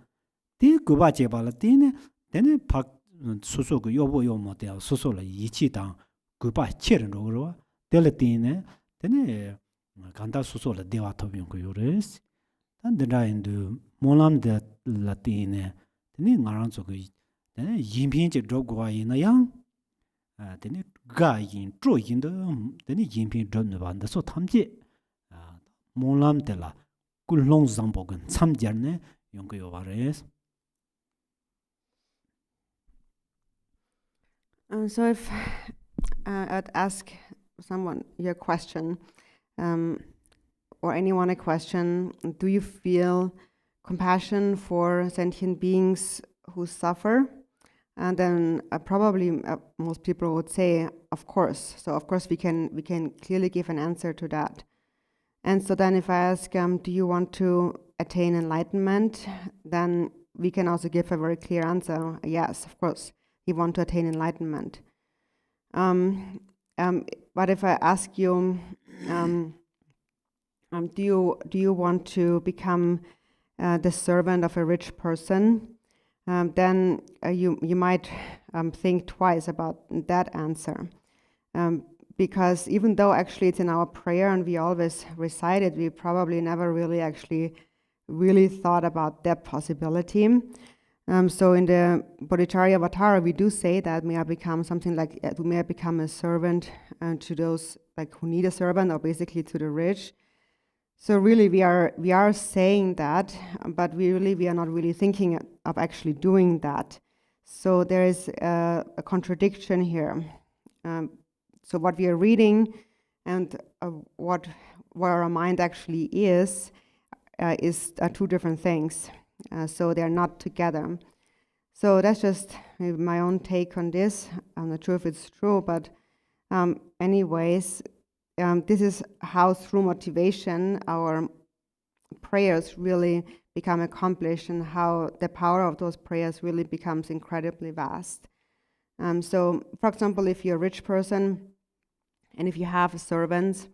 티 구바지 발라 티네 되니 박 소소 그 요보 요모데 소소라 이치당 구바 체른 로로와 델티네 되니 간다 소소라 대와 토비용 그 요레스 단드라인도 몰람데 라티네 데니 ngaran so gi 데니 yinpin je drop gwa yin na yang 데니 ga yin zhuo yin de 데니 yinpin drop ne ba de so tamje 몰람 de la kulong zangbo gen chamjer ne yong ge yo ba res. So if I'd ask someone your question, or anyone a question, do you feel compassion for sentient beings who suffer? And then probably most people would say, of course. So of course we can clearly give an answer to that. And so then if I ask, do you want to attain enlightenment? Then we can also give a very clear answer. Yes, of course, we want to attain enlightenment. But if I ask you, do you want to become the servant of a rich person? Then you might think twice about that answer. Because even though actually it's in our prayer and we always recite it, we probably never really actually really thought about that possibility. So in the Bodhicharyavatara, we do say that may I become something like, may I become a servant to those like who need a servant, or basically to the rich. So really we are saying that, but we are not really thinking of actually doing that. So there is a contradiction here. So what we are reading and what where our mind actually is two different things. So they're not together. So that's just my own take on this. I'm not sure if it's true, but anyways, this is how through motivation our prayers really become accomplished, and how the power of those prayers really becomes incredibly vast. So, for example, if you're a rich person and if you have servants,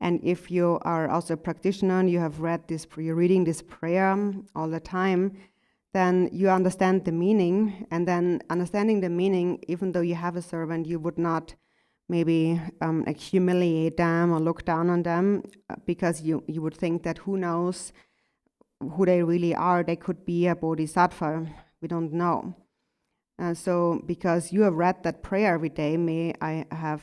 and if you are also a practitioner and you have read this, you're reading this prayer all the time, then you understand the meaning. And then understanding the meaning, even though you have a servant, you would not maybe like humiliate them or look down on them, because you would think that who knows who they really are. They could be a bodhisattva. We don't know. So because you have read that prayer every day, may I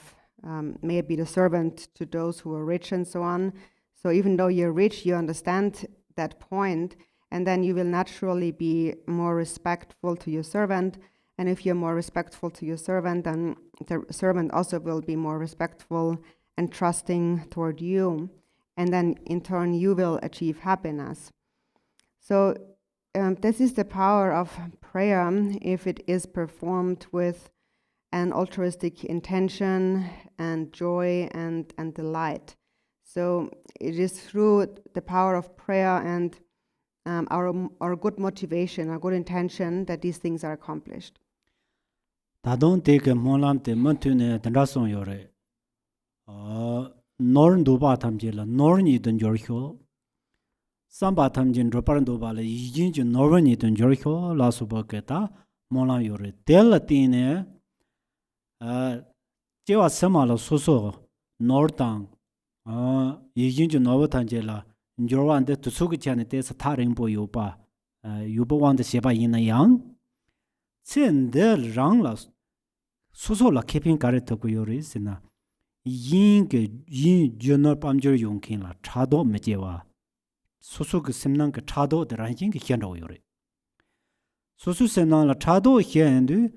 be the servant to those who are rich and so on. So even though you're rich, you understand that point, and then you will naturally be more respectful to your servant. And if you're more respectful to your servant, then the servant also will be more respectful and trusting toward you. And then in turn, you will achieve happiness. So this is the power of prayer if it is performed with an altruistic intention and joy and delight. So it is through the power of prayer and our good motivation, our good intention, that these things are accomplished. Tadon take molam te mantune tendason yore. Norn duba tamjela, norn yidun jorhyo. Samba tamjin droparan duba le yijin ju norn yidun jorhyo, la subaketa, molam yore. Delatine, jewa sema la soso, nortang, yijin ju novatanjela, njorwan de tusuki chane te sa taringbo yuba, yuba wanda sheba yina yang. Tsendel rang la soso la kepin kare toku yore sina yin junor pamjor yongkin la chado mejewa soso ke semnang ke chado de ranjing ke hianro yore soso semnang la chado hiandu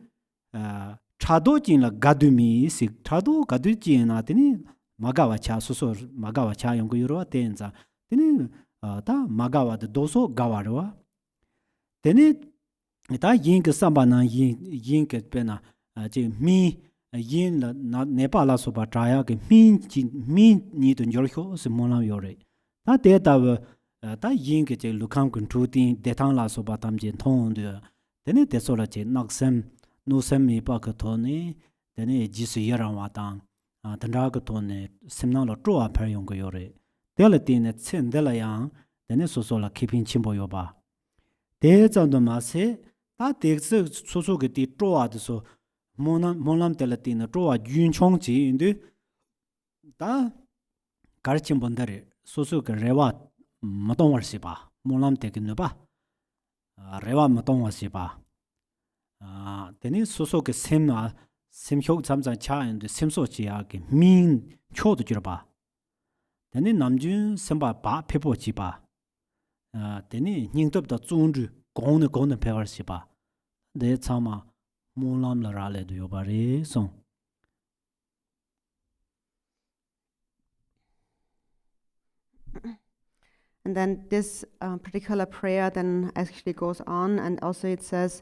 chado jin la gadumi si chado gadu jin na tini magawa cha soso magawa cha yong yoro tenza tini ta magawa de doso gawarwa tini 다 yin ke samba na yin ke pena je mi yin la nepa la so ba traya ke mi ni de jorho se mona yore ta de ta yin ke je lukam kun tu tin de tang la so ba tam jin thong de ne de so la je nak sem no sem mi pa ka to ne de ne ji su ya ra wa tang dan ra ka to ne sem na lo tro a phar yong ko yore de la tin ne chen de la yang de ne so la keeping chim bo yo ba de zang de ma se 다 덱스 소소게 디 쪼아드서 모남 텔라티나 쪼아 윤총지 인데 다 가르침 본다리 소소게 레와 마동월시 봐 모남 덱네 봐 레와 마동월시 봐 데니 소소게 셈효 잠자 차인데 셈소지야게 민 초도 줄어 봐 데니 남준 셈바 바 페보지 봐 데니 닝덥다 중주 공의 배워시 봐. 내 참아 몰람라라래도 요바리 송. And then this particular prayer then actually goes on, and also it says,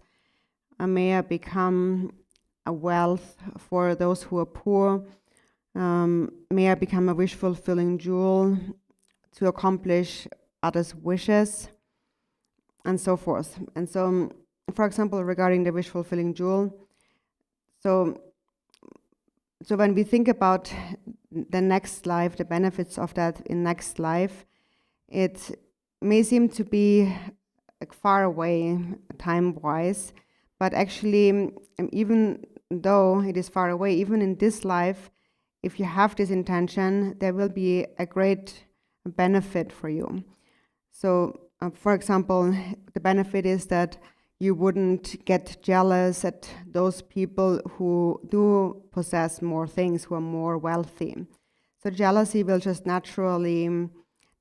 may I become a wealth for those who are poor. May I become a wish-fulfilling jewel to accomplish others' wishes, and so forth. And so, for example, regarding the wish-fulfilling jewel, so when we think about the next life, the benefits of that in next life, it may seem to be far away time-wise, but actually, even though it is far away, even in this life, if you have this intention, there will be a great benefit for you. So for example, the benefit is that you wouldn't get jealous at those people who do possess more things, who are more wealthy. So jealousy will just naturally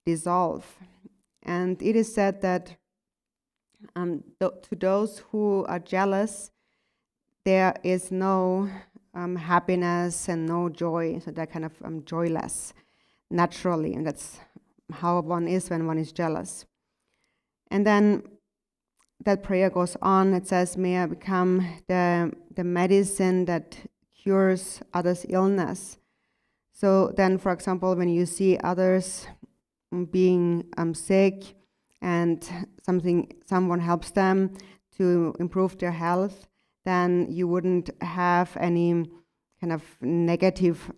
dissolve. And it is said that to those who are jealous, there is no happiness and no joy. So they're kind of joyless naturally. And that's how one is when one is jealous. And then that prayer goes on. It says, may I become the medicine that cures others' illness. So then, for example, when you see others being sick and someone helps them to improve their health, then you wouldn't have any kind of negative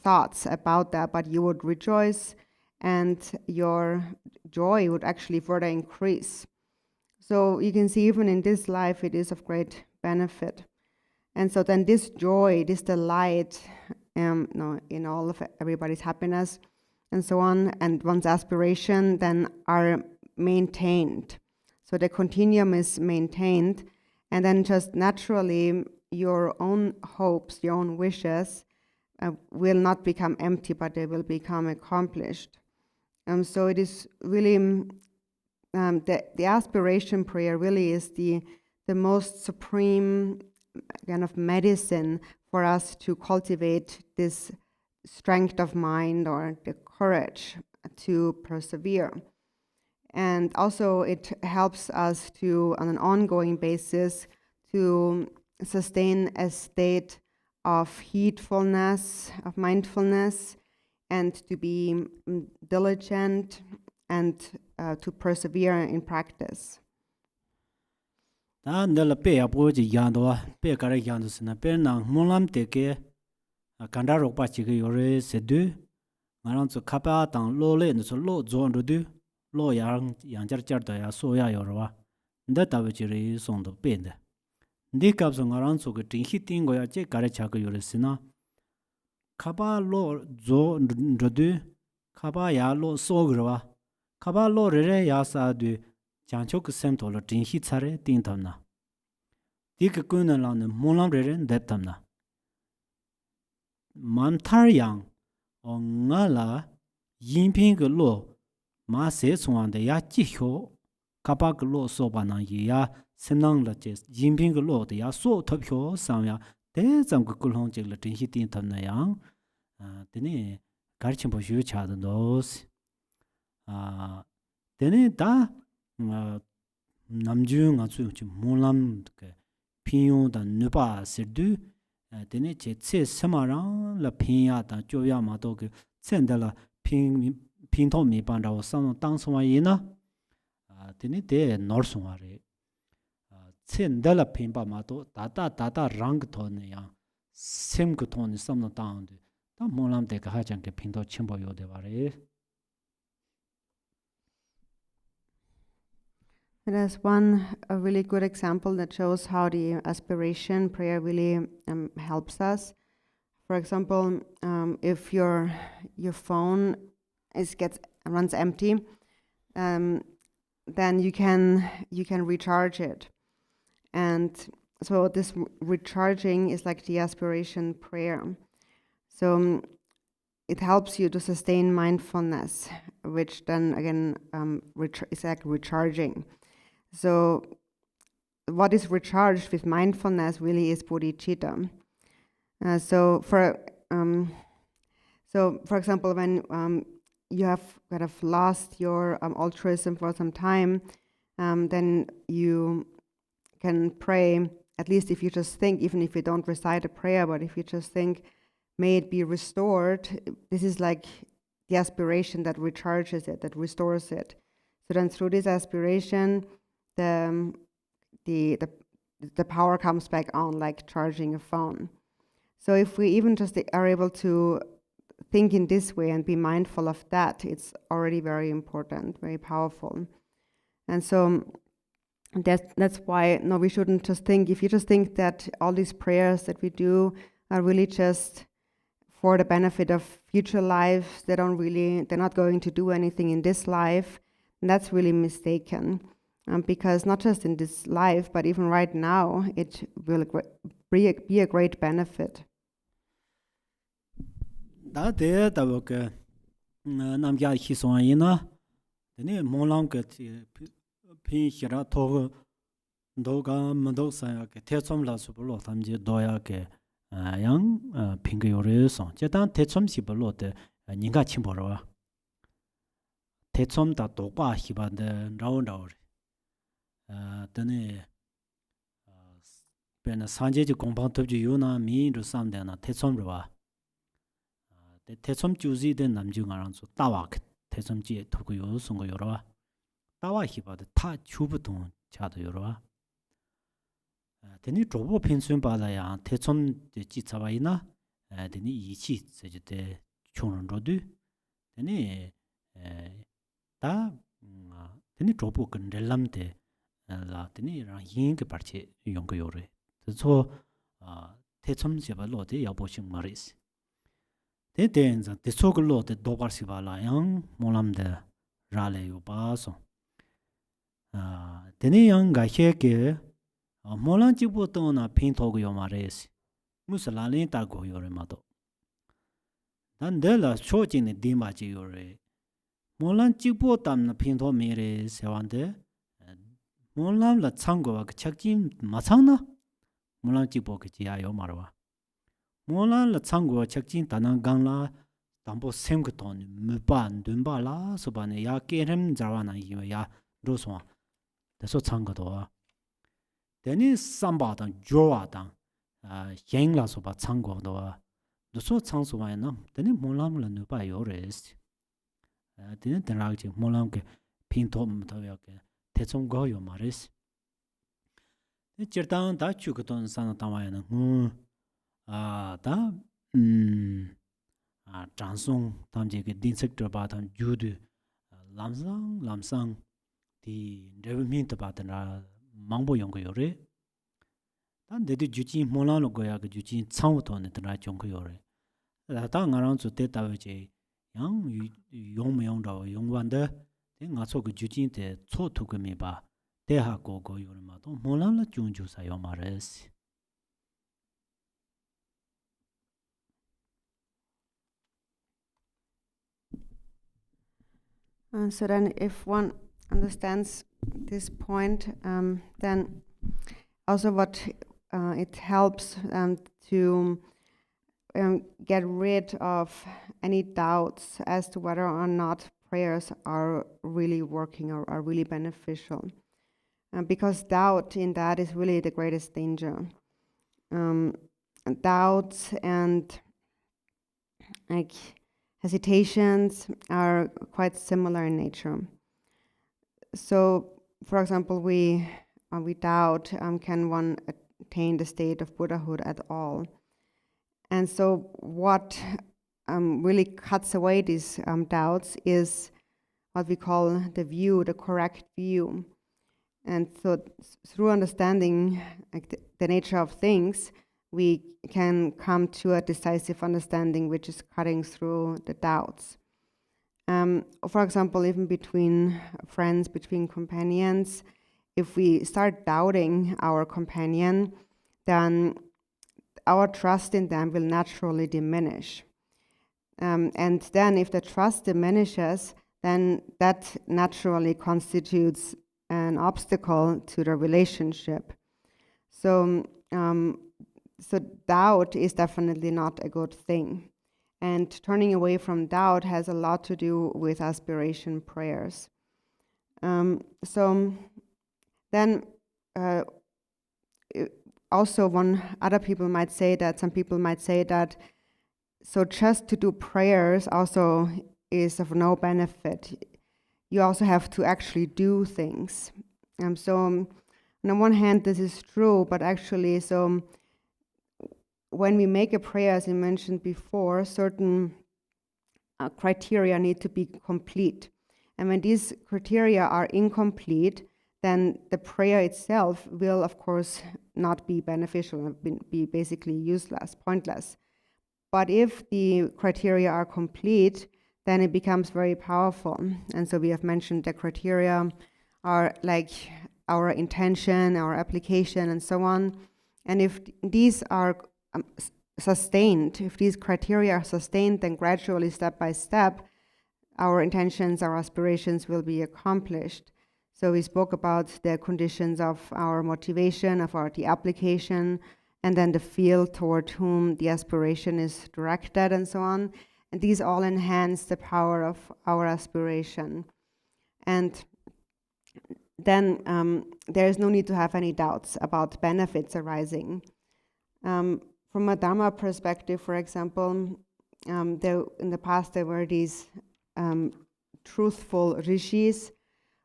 thoughts about that, but you would rejoice and your joy would actually further increase. So you can see even in this life it is of great benefit. And so then this joy, this delight in all of everybody's happiness and so on, and one's aspiration then are maintained. So the continuum is maintained, and then just naturally your own hopes, your own wishes will not become empty, but they will become accomplished. So it is really, the aspiration prayer really is the most supreme kind of medicine for us to cultivate this strength of mind or the courage to persevere. And also it helps us to, on an ongoing basis, to sustain a state of heedfulness, of mindfulness, and to be diligent and to persevere in practice. Ta ndela pe apo ji yando pe kare yando sna pe na molam teke kanda rokpa chi ge yore sedu ngarang chu khapa tang lo le no lo zon du lo yang jar da ya so ya yorwa nda ta chi re song do pe de ndi kap so ngarang chu ge ting hi ting go ya che kare cha ge yore sna khapa lo zo du khapa ya lo so gwa khapa lo re ya sa du 장초크 센터로 진히 차례 띵탐나 디그 꾸는라는 몰람레는 뎁탐나 만타양 엉알라 인핑글로 마세 총한데 야 지효 카바글로 소바나 이야 semnanglache 인핑글로 야 소토표 상야 대장그 꿀홍직을 진히 띵탐나 양 되네 가르침 보시오 차도노스 되네 다 남중 아주 몰람 그 피용다 누바 세드 데네 제체 스마랑 라 피야다 조야마도 그 센달라 핀토미 반다오 상노 땅송와이나 데네 데 노르송와레 센달라 핀바마도 다다 랑토네야 셈그 토니 상노 땅데 다 몰람 데가 하장게 핀도 침보요데 바레. There's a really good example that shows how the aspiration prayer really helps us. For example, if your phone runs empty, then you can recharge it, and so this recharging is like the aspiration prayer. So it helps you to sustain mindfulness, which then again is like recharging. So what is recharged with mindfulness really is bodhichitta. So for example, when you have kind of lost your altruism for some time, then you can pray, at least if you just think, even if you don't recite a prayer, but if you just think, may it be restored, this is like the aspiration that recharges it, that restores it. So then through this aspiration, the power comes back on, like charging a phone. So if we even just are able to think in this way and be mindful of that, it's already very important, very powerful. And so that's why we shouldn't just think, if you just think that all these prayers that we do are really just for the benefit of future lives, they're not going to do anything in this life, And that's really mistaken, because not just in this life, but even right now, it will be a great benefit. That there, that work. Namja Hiswaina, the name Molam get Pin Hira Togo Doga Madosa, Tetsom La Supolo, Tamji Doya, young Pingyore song, Jetan Tetsom Sibolote, Ninga Chimboroa. Tetsom da Doba Hiba the round hour. Then Ben Sanje compound of Yuna, me to some then a Tetsom Riva. The Tetsom Juzi then Namjung around so Tawak, Tetsom Ji Tokuyo, Songo Yorova. Tawa Hiba the Ta Chubuton, Chad Yorova. Then you drop Pinsun Balaya, Tetsom the Jitsawaina, then he cheat, said the Chonan Rodu. Then then you drop and relamte la then ring party younger yore. So Tetsom Sibalo, the Yaboshing Maris. Then the so lot the Dobar Sivala young Molam de Rale Ubaso. Then young Gasheke Molan Chibutona Pintogo Yomares Musalani Tago Yoremato. Then Della short in the Dimachi Yore Molan Chibutam Pinto Mire Sevante Molam la Tango Chakjim Matana Molan Chiboki Yomarwa. Molan la Tango Chakjin Tanangangla Tambo Semgaton Muban Dumbala Subane Ya Kerem Zarana Ya Roswa. The so Tangadoa. Then is Sambadan Joadan Yangla Soba Tango Doa. The so Tangswana, then Molam la Nuba Yores. Didn't Ragi Molamke Pinto Mutavake Tetsom Goyo Maris. The Jertan that Chukaton Sanatamayana. Da Transong Tamjik Dinsector Batan Judu Lamsang the Devil about Mambo Yongore. Then they did Juchin Molano Goya Juchin Soundton at the right Yongore. The tongue around to Teta young young wonder, then I saw Juchin the so took me ba. Teha go Yormato, Molana Junju Sayomares. So then if one understands this point, then also what it helps to get rid of any doubts as to whether or not prayers are really working or are really beneficial. Because doubt in that is really the greatest danger. Doubts and hesitations are quite similar in nature. So, for example, we doubt, can one attain the state of Buddhahood at all? And so what really cuts away these doubts is what we call the view, the correct view. And so through understanding the nature of things, we can come to a decisive understanding which is cutting through the doubts. For example, even between friends, between companions, if we start doubting our companion, then our trust in them will naturally diminish. And then if the trust diminishes, then that naturally constitutes an obstacle to the relationship. So doubt is definitely not a good thing. And turning away from doubt has a lot to do with aspiration prayers. So then also some people might say that, so just to do prayers also is of no benefit. You also have to actually do things. So on the one hand, this is true, but actually, so when we make a prayer, as I mentioned before, certain criteria need to be complete. And when these criteria are incomplete, then the prayer itself will, of course, not be beneficial and be basically useless, pointless. But if the criteria are complete, then it becomes very powerful. And so we have mentioned the criteria are like our intention, our application, and so on. And if these are sustained, if these criteria are sustained, then gradually, step by step, our intentions, our aspirations will be accomplished. So we spoke about the conditions of our motivation, of the application, and then the field toward whom the aspiration is directed, and so on. And these all enhance the power of our aspiration. And then there is no need to have any doubts about benefits arising. From a Dharma perspective, for example, in the past there were these truthful rishis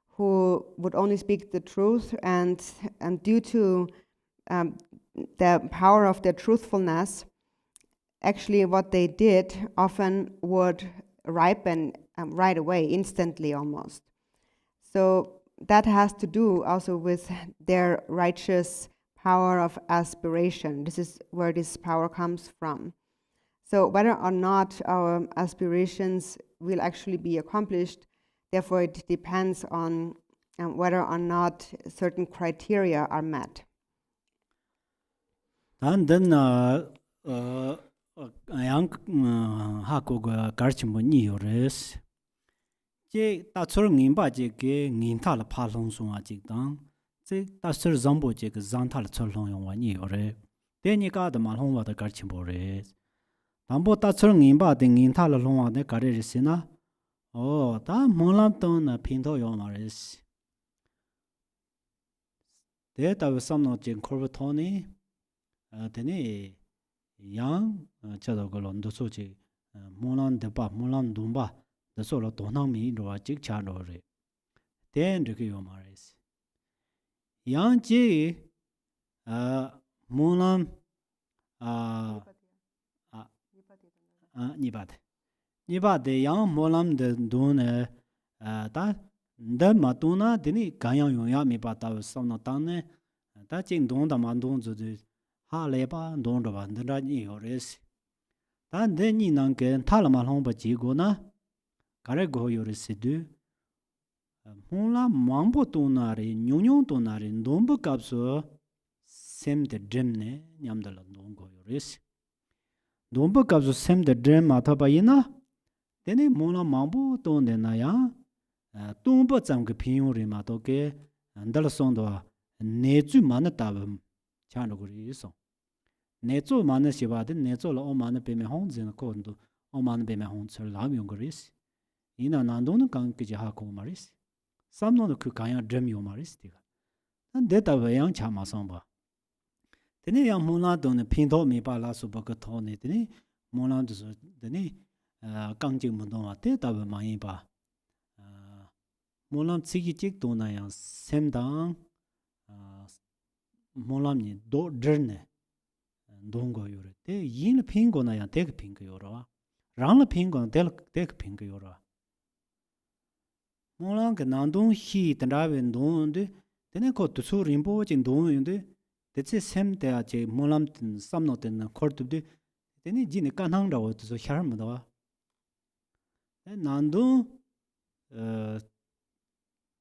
who would only speak the truth, and due to the power of their truthfulness, actually what they did often would ripen right away, instantly almost. So that has to do also with their righteous power of aspiration. This is where this power comes from. So whether or not our aspirations will actually be accomplished, therefore it depends on whether or not certain criteria are met. And then ayang hakoga karchimbo ni yores. Je tatsur ngimba je ke nginta la palong songa jigdang. Je tatsur zambo je ke zanta la tsolong yongwa ni yore. De ni ka da malong wa da karchimbo res. Tambo tatsur ngimba de nginta la longwa de kare resina. Oh, ta molam ton na pinto yongwa res. De ta samno jing korbo toni. Tene yang chado ko londo so che molam de ba molam dumba. The solo donang mi ro jik cha ro re den de yo mares yang ji molam ni ba de yang molam de don ta de ma tuna de ni gan yang yong ya mi ba ta so na ta ne ta jing dong da man dong zu de ha le ba dong ro ba de ra ni yo res ta de ni nang ke ta la ma long ba ji go na Kare go yoresidu Mula mambo tonari, nyonyong tonari, ndombo kapso sem de dremne nyamdala ndongo yores. Ndombo kapso sem de drem atabayina Tene mula mambo tonde na ya Tumbo tsamke pinyori matoke Ndala sondo nezu mana tabam chano gori iso. Nezu mana shibade nezu la o mana peme hong zina kondo o mana peme hong tsar lam yongoris. Ina nandona kang kiji hako maris. Samno no ku kanya drem yo maris tiga. Tan deta wayang chama samba. Tene yang mona don pinto mi pa la suba ka thone tene mona do tene kang jing mo don te ta ba mai ba. Mona chigi chik do na yang sem dang mona ni do drne dongo yore. Te yin pingo na yang te pingo yoro. Rang la pingo te pingo yoro. Molang ke nandong hi tandawen dong de tene ko tusu rimbo jing dong yonde tetse sem te a che molam tin samno ten kortu de tene jine kanang rawo tusu hyarma dawa nandong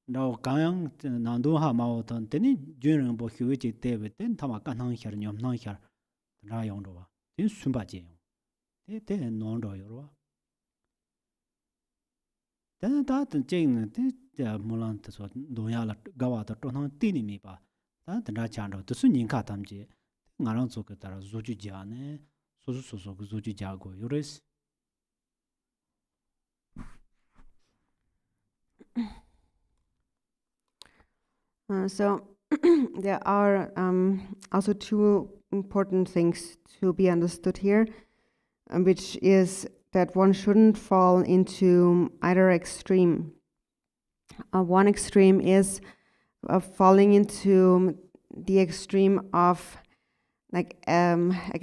rawo kanyang nandong ha mao tan tene jun rimbo hyuwe che tewe ten tama kanang hyar nyom nang hyar ra yong rawa ten sumba je yong te non rawo yorwa Then that jing the mulan to doya gawa the tonang tini mi ba. That the rachando to sunin katamji. Naran sokatara zuju jane, so zuju jago yuris. So there are also two important things to be understood here, which is that one shouldn't fall into either extreme. One extreme is falling into the extreme of like a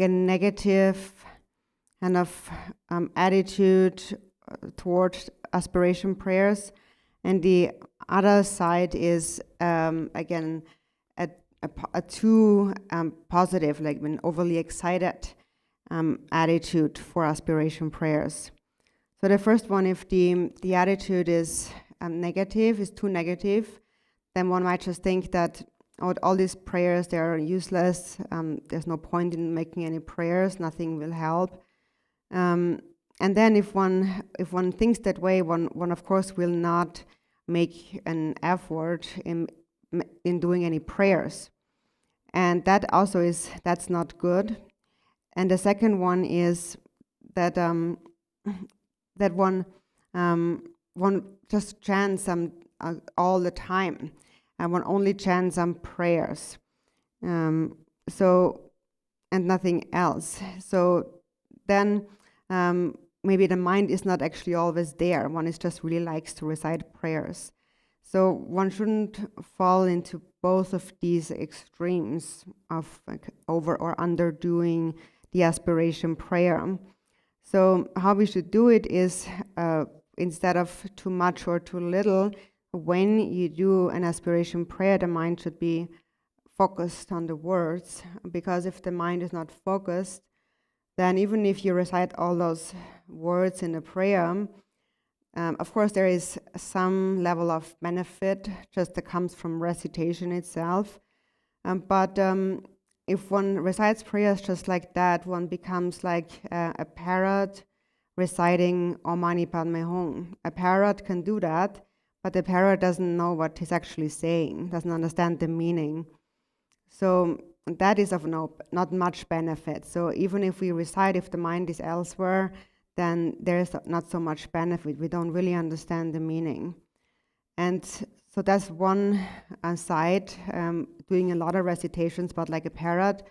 negative kind of attitude toward aspiration prayers, and the other side is again a too positive, like an overly excited attitude for aspiration prayers. So the first one, if the attitude is negative, is too negative, then one might just think that all these prayers, they are useless. There's no point in making any prayers. Nothing will help. And then if one thinks that way, one of course will not make an effort in doing any prayers. And that also that's not good. And the second one is that that one just chants all the time, and one only chants some prayers, so and nothing else. So then maybe the mind is not actually always there. One is just really likes to recite prayers. So one shouldn't fall into both of these extremes of like over or underdoing the aspiration prayer. So how we should do it is instead of too much or too little, when you do an aspiration prayer, the mind should be focused on the words, because if the mind is not focused, then even if you recite all those words in the prayer, of course there is some level of benefit just that comes from recitation itself. But if one recites prayers just like that, one becomes like a parrot reciting Om Mani Padme Hum. A parrot can do that, but the parrot doesn't know what he's actually saying, doesn't understand the meaning. So that is of not much benefit. So even if we recite, if the mind is elsewhere, then there is not so much benefit. We don't really understand the meaning. And so that's one side, doing a lot of recitations, but like a parrot.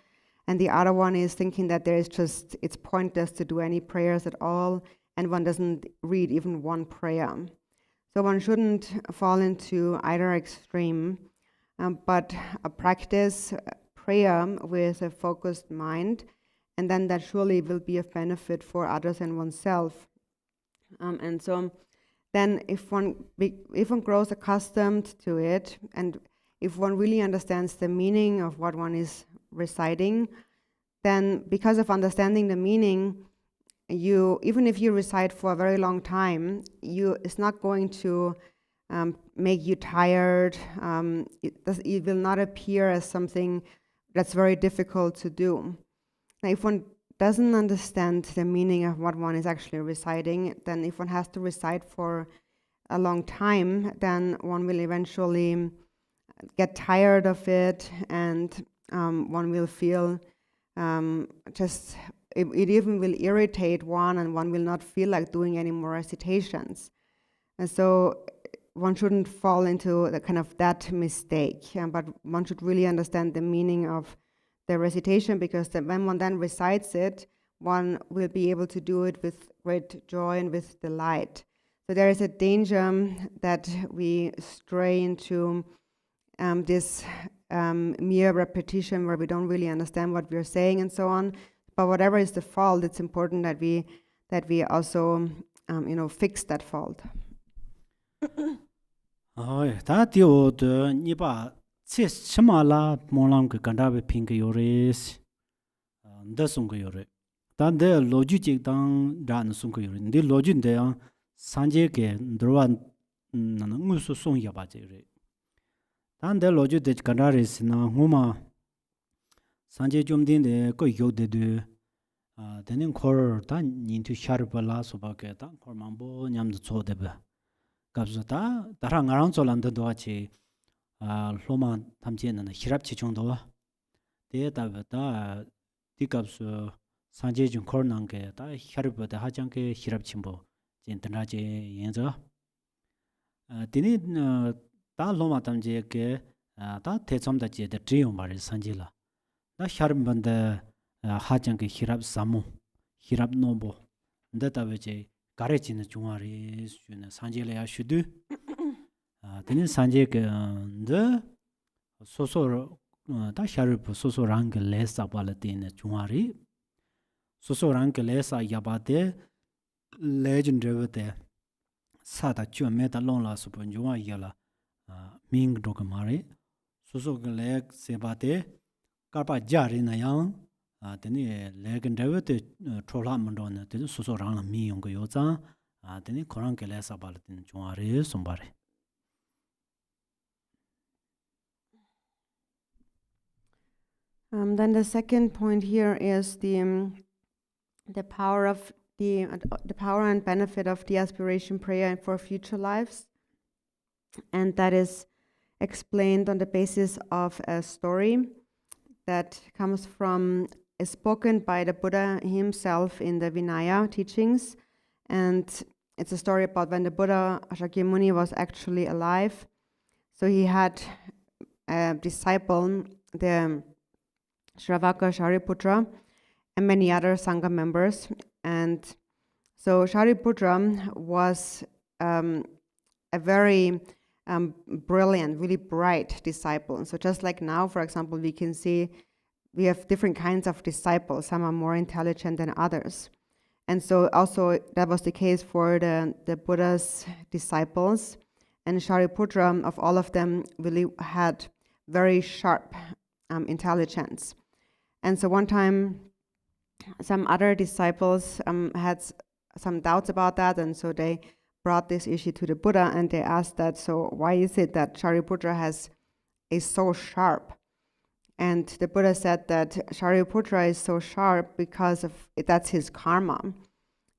And the other one is thinking that it's pointless to do any prayers at all, and one doesn't read even one prayer. So one shouldn't fall into either extreme, but practice prayer with a focused mind, and then that surely will be of benefit for others and oneself. And so then if one grows accustomed to it, and if one really understands the meaning of what one is reciting, then because of understanding the meaning, even if you recite for a very long time, it's not going to make you tired. It will not appear as something that's very difficult to do. Now, if one doesn't understand the meaning of what one is actually reciting, then if one has to recite for a long time, then one will eventually get tired of it, and one will feel it even will irritate one, and one will not feel like doing any more recitations. And so one shouldn't fall into the kind of that mistake, but one should really understand the meaning of the recitation, because when one then recites it, one will be able to do it with great joy and with delight. So there is a danger that we stray into this mere repetition where we don't really understand what we're saying and so on. But whatever is the fault, it's important that we also fix that fault. Ta dio de ni ba che chima la molam ke kanda be ping ke yores nda sung ke yore ta de loju ji dang ran sung ke yore de loju de yang sanje ke ndroan na ngu su sung ya ba je re ta de loju de kanda res na nguma sanje jom din de ko yo de denin kor ta nin tu shar ba la so ba ke ta kor mambo nyam de cho de ba 갑자다 다랑 아랑 졸란도 같이 로마 탐지에는 히랍치 정도 대다다 디갑스 산제 중 코르난게 다 히랍보다 하장게 히랍침보 진단하지 연저 디니 다 로마 탐지에게 다 대점다지에 드리오 말을 산지라 다 히랍반데 하장게 히랍 사모 히랍 노보 ndatabeje 가레지는 중화리 수는 산제래야 슈드 되는 산제게 더 소소로 다 샤르프 소소랑게 레사 발데네 중화리 소소랑게 레사 야바데 레전드르데 사다 쥐메다 롱라 수분 중화이야라 밍 도그마리 소소게 레 세바데 까바 자리나양 되니 레겐데베데 트롤라먼도네 되는 소소랑 미용 거 요자 teni korang kele sabal tin chungare sombare. Then the second point here is the power of the power and benefit of the aspiration prayer for future lives, and that is explained on the basis of a story that is spoken by the Buddha himself in the Vinaya teachings, and it's a story about when the Buddha Shakyamuni was actually alive. So he had a disciple, the Shravaka Shariputra, and many other sangha members. And so Shariputra was a very brilliant, really bright disciple. So just like now, for example, we can see we have different kinds of disciples. Some are more intelligent than others. And so also that was the case for the Buddha's disciples. And Shariputra, of all of them, really had very sharp intelligence. And so one time, some other disciples had some doubts about that, and so they brought this issue to the Buddha, and they asked that, so why is it that Shariputra is so sharp? And the Buddha said that Shariputra is so sharp because that's his karma.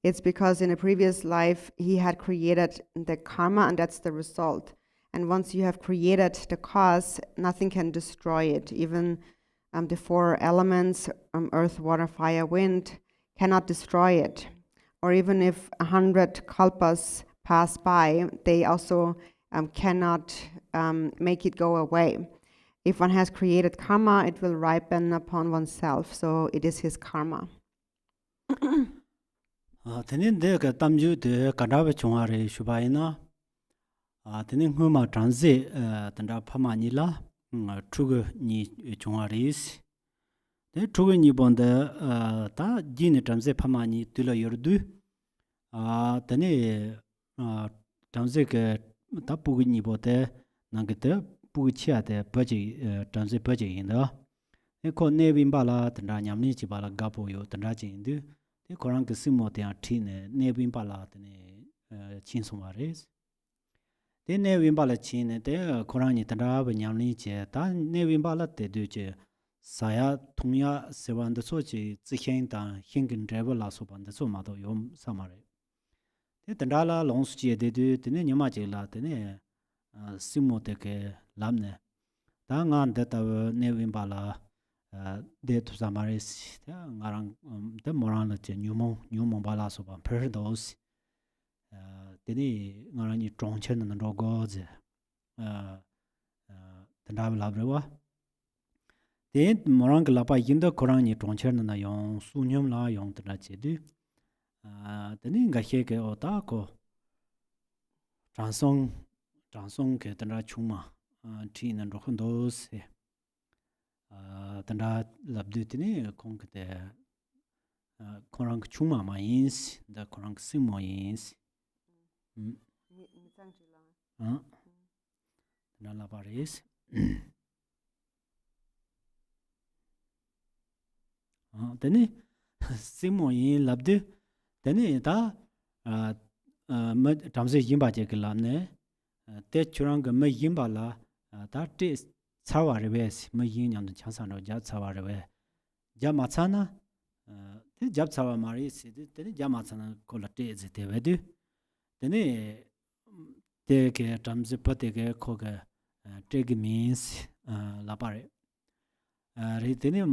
It's because in a previous life he had created the karma, and that's the result. And once you have created the cause, nothing can destroy it. Even the four elements, earth, water, fire, wind, cannot destroy it. Or even if 100 kalpas pass by, they also cannot make it go away. If one has created karma, it will ripen upon oneself. So it is his karma. Tenin de ka tamju de kadawe chungare shubaina. Tenin huma transit tanda phamani la trugu ni chungaris. De trugu ni bonda ta jin transit phamani tula yordu. Tani transit ke ta pugu ni bote nangite pugu chia de baji transit baji inda. Ko ne bimbala tanda nyamni chibala gapo yo tanda jindu. De korang ke simo te atine ne bimbala tene chinsumares. De ne bimbala chin de korang ni tanda nyamni che ta ne bimbala te de che saya tungya sewan de so che zihen da hingin driver la so ban de so ma do yom samare. De tanda la long su che de tene nyama che la tene simo te ke lamne. Da ngan de ta ne bimbala de tu samaris ngarang de moran la nyumong bala so ban per dos de ngarang ni zhongchen na ro go ze tanda la brewa de morang la pa yin de korang ni zhongchen na yong su nyum la yong tanda che du de ni ga he ke o ta ko transong ke tanda chuma ti na ro dos tanda labdu tini kongkite korang chuma ma yins da korang simo yins tanda labaris tani simo yin labdu tani ta tamse yinba je ke lamne te churang me yinba la ta te 차와르베스 마이ኛ는 찬산로 자 차와르베 자 마차나 데 잡차와 마리스 데 자 마차나 콜라테즈 데베드 데네 데게 tamze patege koge teg means lapare ritene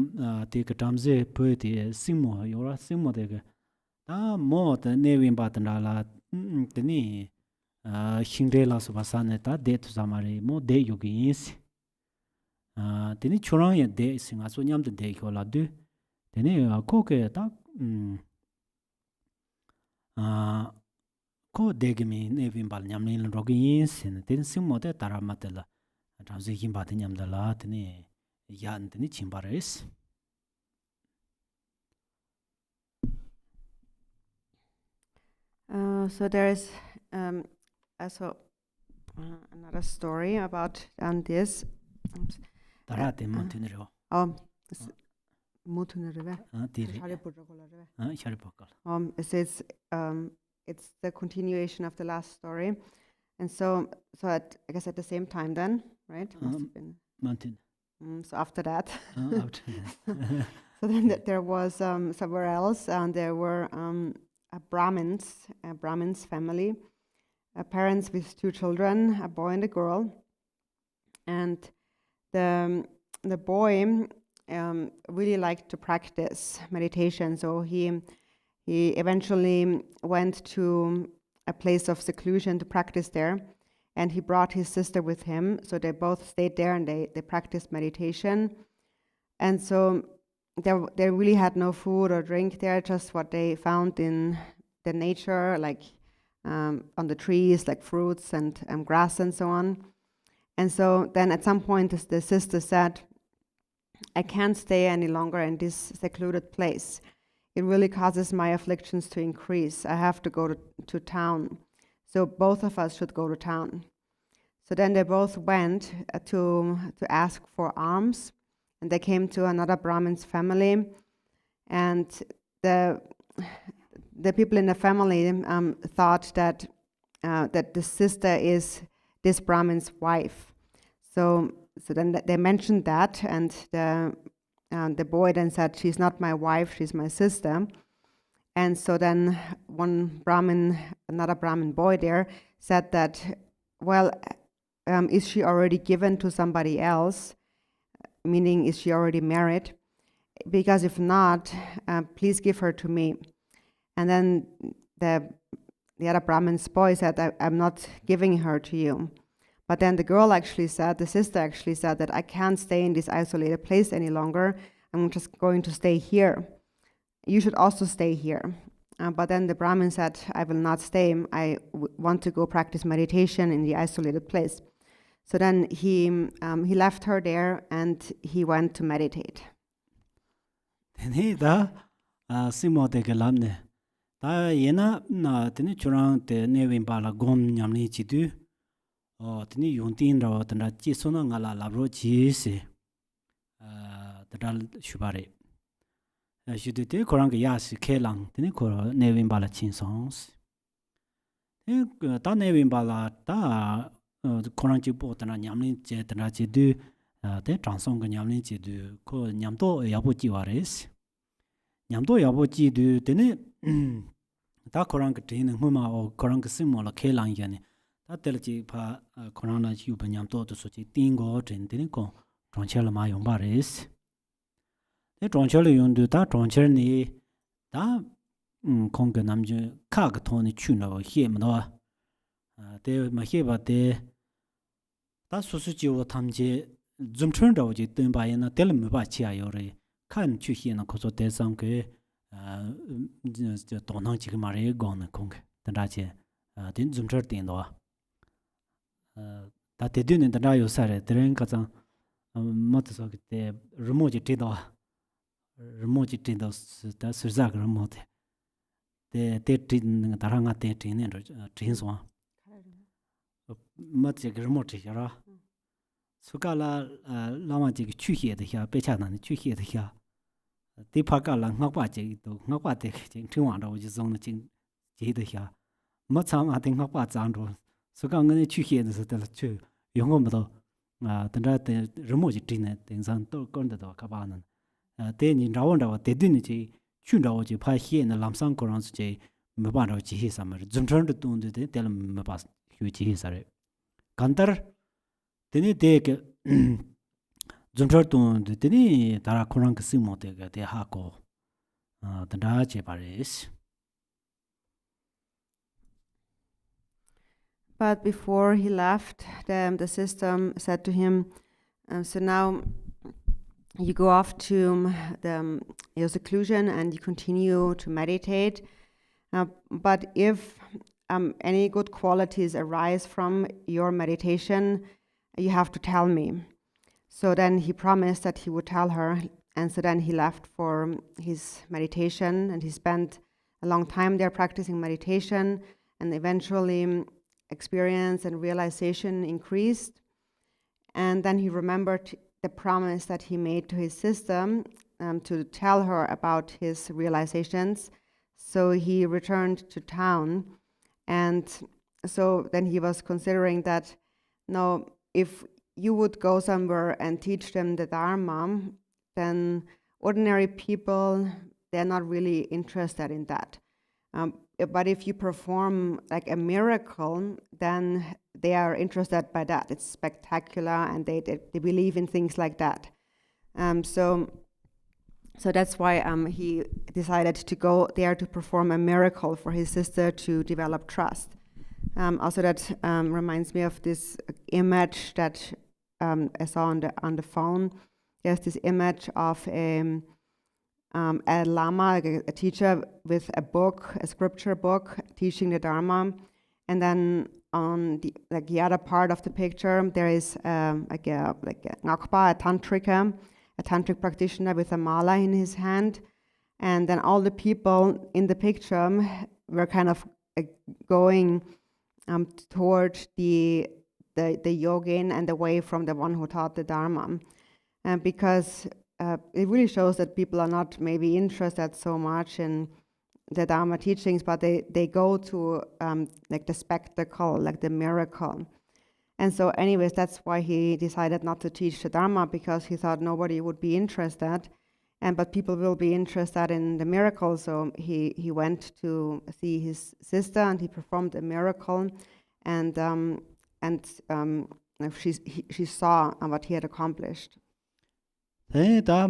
te tamze pete simo yora simo dege ta mo de nevin batna la teni hingre la subasane ta de tu samare mo de yogins teni churang ye de singa so nyam de ko la de teni ko ke ta ko de ge mi ne vin bal nyam ni ro ge yin sin ten sim mo de tara ma de la ta ze yin ba de nyam da la teni yan teni chim ba res So there is also another story about this. Tarate Montenegro. Mutunere. It says it's the continuation of the last story. And so I guess at the same time then, right? Must have been mountain. So after that. After that. So then there was somewhere else, and there were a Brahmin's family, parents with 2 children, a boy and a girl. And the boy really liked to practice meditation, so he eventually went to a place of seclusion to practice there, and he brought his sister with him, so they both stayed there and they practiced meditation. And so they really had no food or drink there, just what they found in the nature, like on the trees, like fruits and grass and so on. And so then at some point the sister said, I can't stay any longer in this secluded place. It really causes my afflictions to increase. I have to go to town. So both of us should go to town. So then they both went to ask for alms, and they came to another Brahmin's family, and the people in the family thought that the sister is this Brahmin's wife. So then they mentioned that, and the boy then said, she's not my wife, she's my sister. And so then another Brahmin boy there said that, well, is she already given to somebody else? Meaning, is she already married? Because if not, please give her to me. And then the other Brahmin's boy said, I'm not giving her to you. But then the sister actually said that I can't stay in this isolated place any longer. I'm just going to stay here. You should also stay here. But then the Brahmin said, I will not stay. I want to go practice meditation in the isolated place. So then he left her there and he went to meditate. Tene da simo de gelamne. Da yena na tene churang te nevin bala gom nyamni chidu. Tene yuntin ra tena chi sona ngala labro chi se. Tadal shubare. Shudu te korang ke yasi kelang tene koro nevin bala chin songs. Ta nevin bala ta korang chi po tena nyamni che tena chi du te transong ke nyamni chi du ko nyamto yabo chi wares. Nyamto yabo chi du tene ta korang ke tene huma o korang ke simo la kelang yani. Ta tel chi pa korang la chi upa nyamto to so chi tingo tene ko trongche la ma yung bares. Te trongche la yung du ta trongche ni ta kong ke namje ka ke to ni chun la hie ma no. Te ma hie ba te ta su su ji wo tam je zum chen da wo ji den ba yin na tel me ba chi a yo re. Kan chu hie na ko so te sang ke dong nang ji ke ma re gong na kong den da je den zum chen den do. Ta te du ne den da yo sa re den ka zang ma te so ke te rmo ji te do. Rmo ji te do ta su za ke rmo te. Te tin da nga te tin ne tin so. Ma te ke rmo te ya ra. Suka la lama ji ke chu hie de ya be cha na ni chu hie de ya. Te pa ka la ngak pa ji do ngak pa te ke jing ting wang da wo ji zong na jing ji de ya. Ma cha ma te ngak pa zang do. Suka ngen chu hie de se de la chu yong go ma do. Den da te rmo ji tin ne den sang do kon de do ka ba nan. Te ni ra won da wa te din ni ji chu da wo ji pa hie na lam sang ko rang su ji me ba da ji hi sa ma zum chen de tun de te la me ba hu ji hi sa re. Kantar tene de ke zum chen tun de tene dara ko rang ke si mo de ge ha ko da che ba res. But before he left, the system said to him, so now you go off to your seclusion and you continue to meditate. But if any good qualities arise from your meditation, you have to tell me. So then he promised that he would tell her. And so then he left for his meditation, and he spent a long time there practicing meditation, and eventually experience and realization increased. And then he remembered the promise that he made to his sister to tell her about his realizations. So he returned to town, and so then he was considering that, no, if you would go somewhere and teach them the Dharma, then ordinary people, they're not really interested in that. But if you perform like a miracle, then they are interested by that. It's spectacular, and they believe in things like that. So that's why he decided to go there to perform a miracle for his sister to develop trust. Also, that reminds me of this image that I saw on the phone. There's this image of a lama, like a teacher with a book, a scripture book, teaching the Dharma, and then on the other part of the picture, there is like a ngakpa, a tantric practitioner with a mala in his hand, and then all the people in the picture were kind of going toward the yogin and away from the one who taught the Dharma, because it really shows that people are not maybe interested so much in the Dharma teachings, but they go to like the spectacle, like the miracle. And so anyways, that's why he decided not to teach the Dharma, because he thought nobody would be interested, but people will be interested in the miracle. So he went to see his sister, and he performed a miracle, and she saw what he had accomplished. Da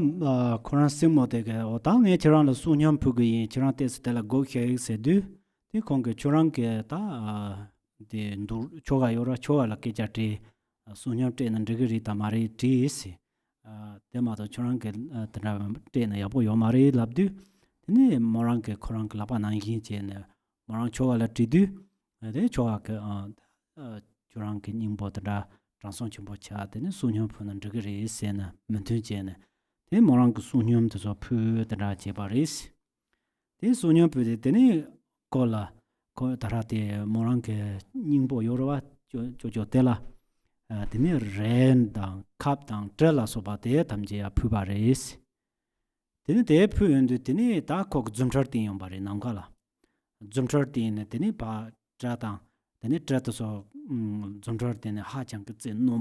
Koran simo de ge o da nge chirang la sunyam pu ge chirang tes de la go khe se du de kong ge churang ge da de ndur choga yora choga la ke jati sunyam te nan de ri ta mari ti si de ma da churang ge tra te na ya bo yo mari lab du ne morang ge korang la pa nan yin che ne morang choga la ti du de choga ge churang ge ning bo da transong chimbo cha de ne sunyam pu nan de ri se na mentu je ne de morang ge sunyam de so pu da je ba ris de sunyam pu de ne ko la ko dara de morang ge ning bo yo wa jo de la de ne ren dang kap dang de la so ba de tam je ya pu ba ris de ne de pu yun de ne da ko zum char tin yong ba re nang ka la zum char tin ne de ne ba tra dang de ne tra to so zum char tin ne ha chang ge zen no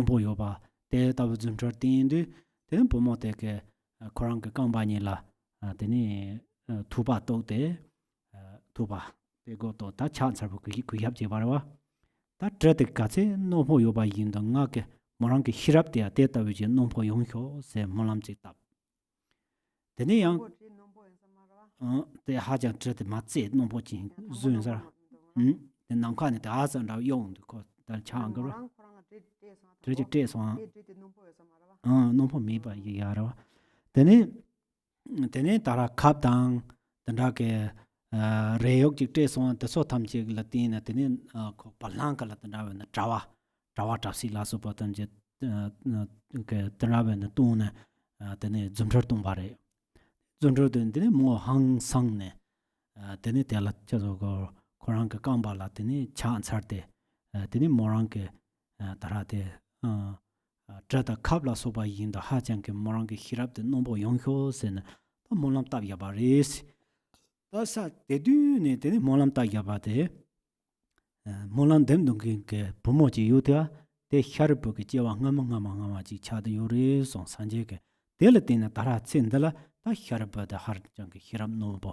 bo yo ba de da zum char tin de de bo mo de ge korang ge kang ba ni la de ne tu ba to de tu ba de go to ta cha char bu ku yap je ba wa ta tra de ka che no bo yo ba yin da nga ge morang ge hirap de de ta wi je no bo yong hyo se molam che ta de ne yang de ha jang tra de ma che no bo jin zun sa de nang ka ne da san da yong de ko da chang ge ro tre je so no bo me ba ye ya ro de ne tara khap dang da ge reyok ji te so de so tham chi la tin na tin ko palang ka la da na trawa ta si la so pa tan je ke tra ba na tu na de ne zum thar tung ba re zum thar de ne mo hang sang ne de ne te la cha zo go korang ka kang ba la de ne cha char de ne morang ke tara de tra da khap la so ba yin da ha chang ke morang ke hirap de no bo yong kho se na ta molam ta ya ba res sa de du ne de molam ta ya ba de molam dem dong ke bomo ji yu de de hyar bu ge je wa ngam ji cha de yu re song san je ke de le de na tara chen de la ta hyar ba da har jang ke hiram no bo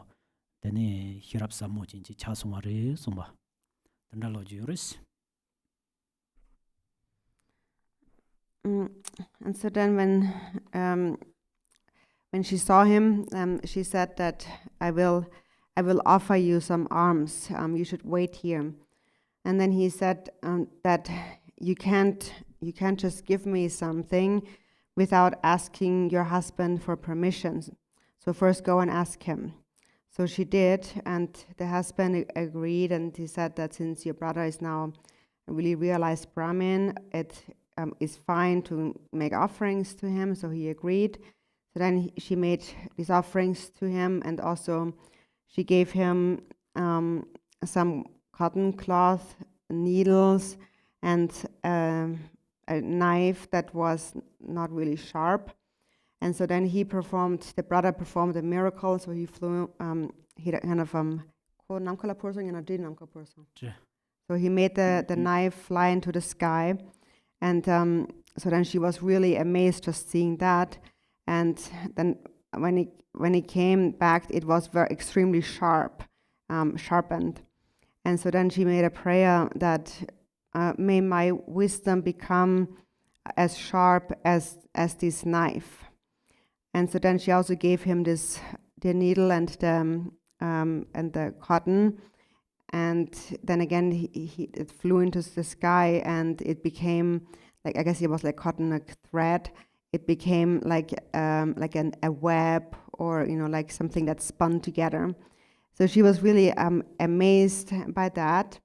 de ne hirap sa mo jin ji cha song wa re song ba dan da lo ji yu res. And so then when she saw him, she said that I will offer you some alms. You should wait here. And then he said that you can't just give me something without asking your husband for permission. So first go and ask him. So she did, and the husband agreed, and he said that since your brother is now a really realized Brahmin, it is fine to make offerings to him. So he agreed. So then she made these offerings to him, and also she gave him some cotton cloth, needles, and a knife that was not really sharp. And so then the brother performed a miracle. So he he kind of ko namkala person and did namka person. Sure. So he made the knife fly into the sky, and so then she was really amazed just seeing that, and then when he came back, it was very extremely sharpened, and so then she made a prayer that may my wisdom become as sharp as this knife, and so then she also gave him the needle and the cotton. And then again, it flew into the sky, and it became like, I guess it was like cotton, like thread. It became like a web, or like something that spun together. So she was really amazed by that,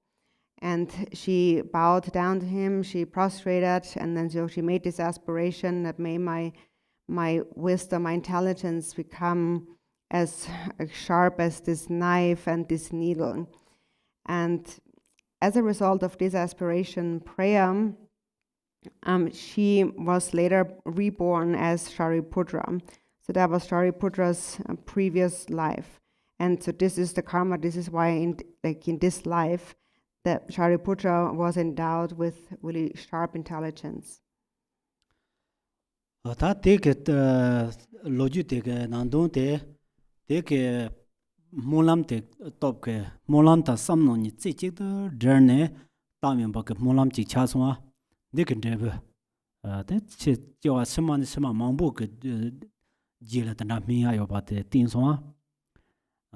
and she bowed down to him. She prostrated, and then so she made this aspiration that may my wisdom, my intelligence become as sharp as this knife and this needle. And as a result of this aspiration prayer, she was later reborn as Shariputra. So that was Shariputra's previous life. And so this is the karma. This is why in this life, that Shariputra was endowed with really sharp intelligence. Molam te top ke molam ta samno ni chi chi de journey ta myen ba ke molam chi cha swa de ke de ba de chi jo sma mang bu ke ji la ta na mi ya yo ba te tin swa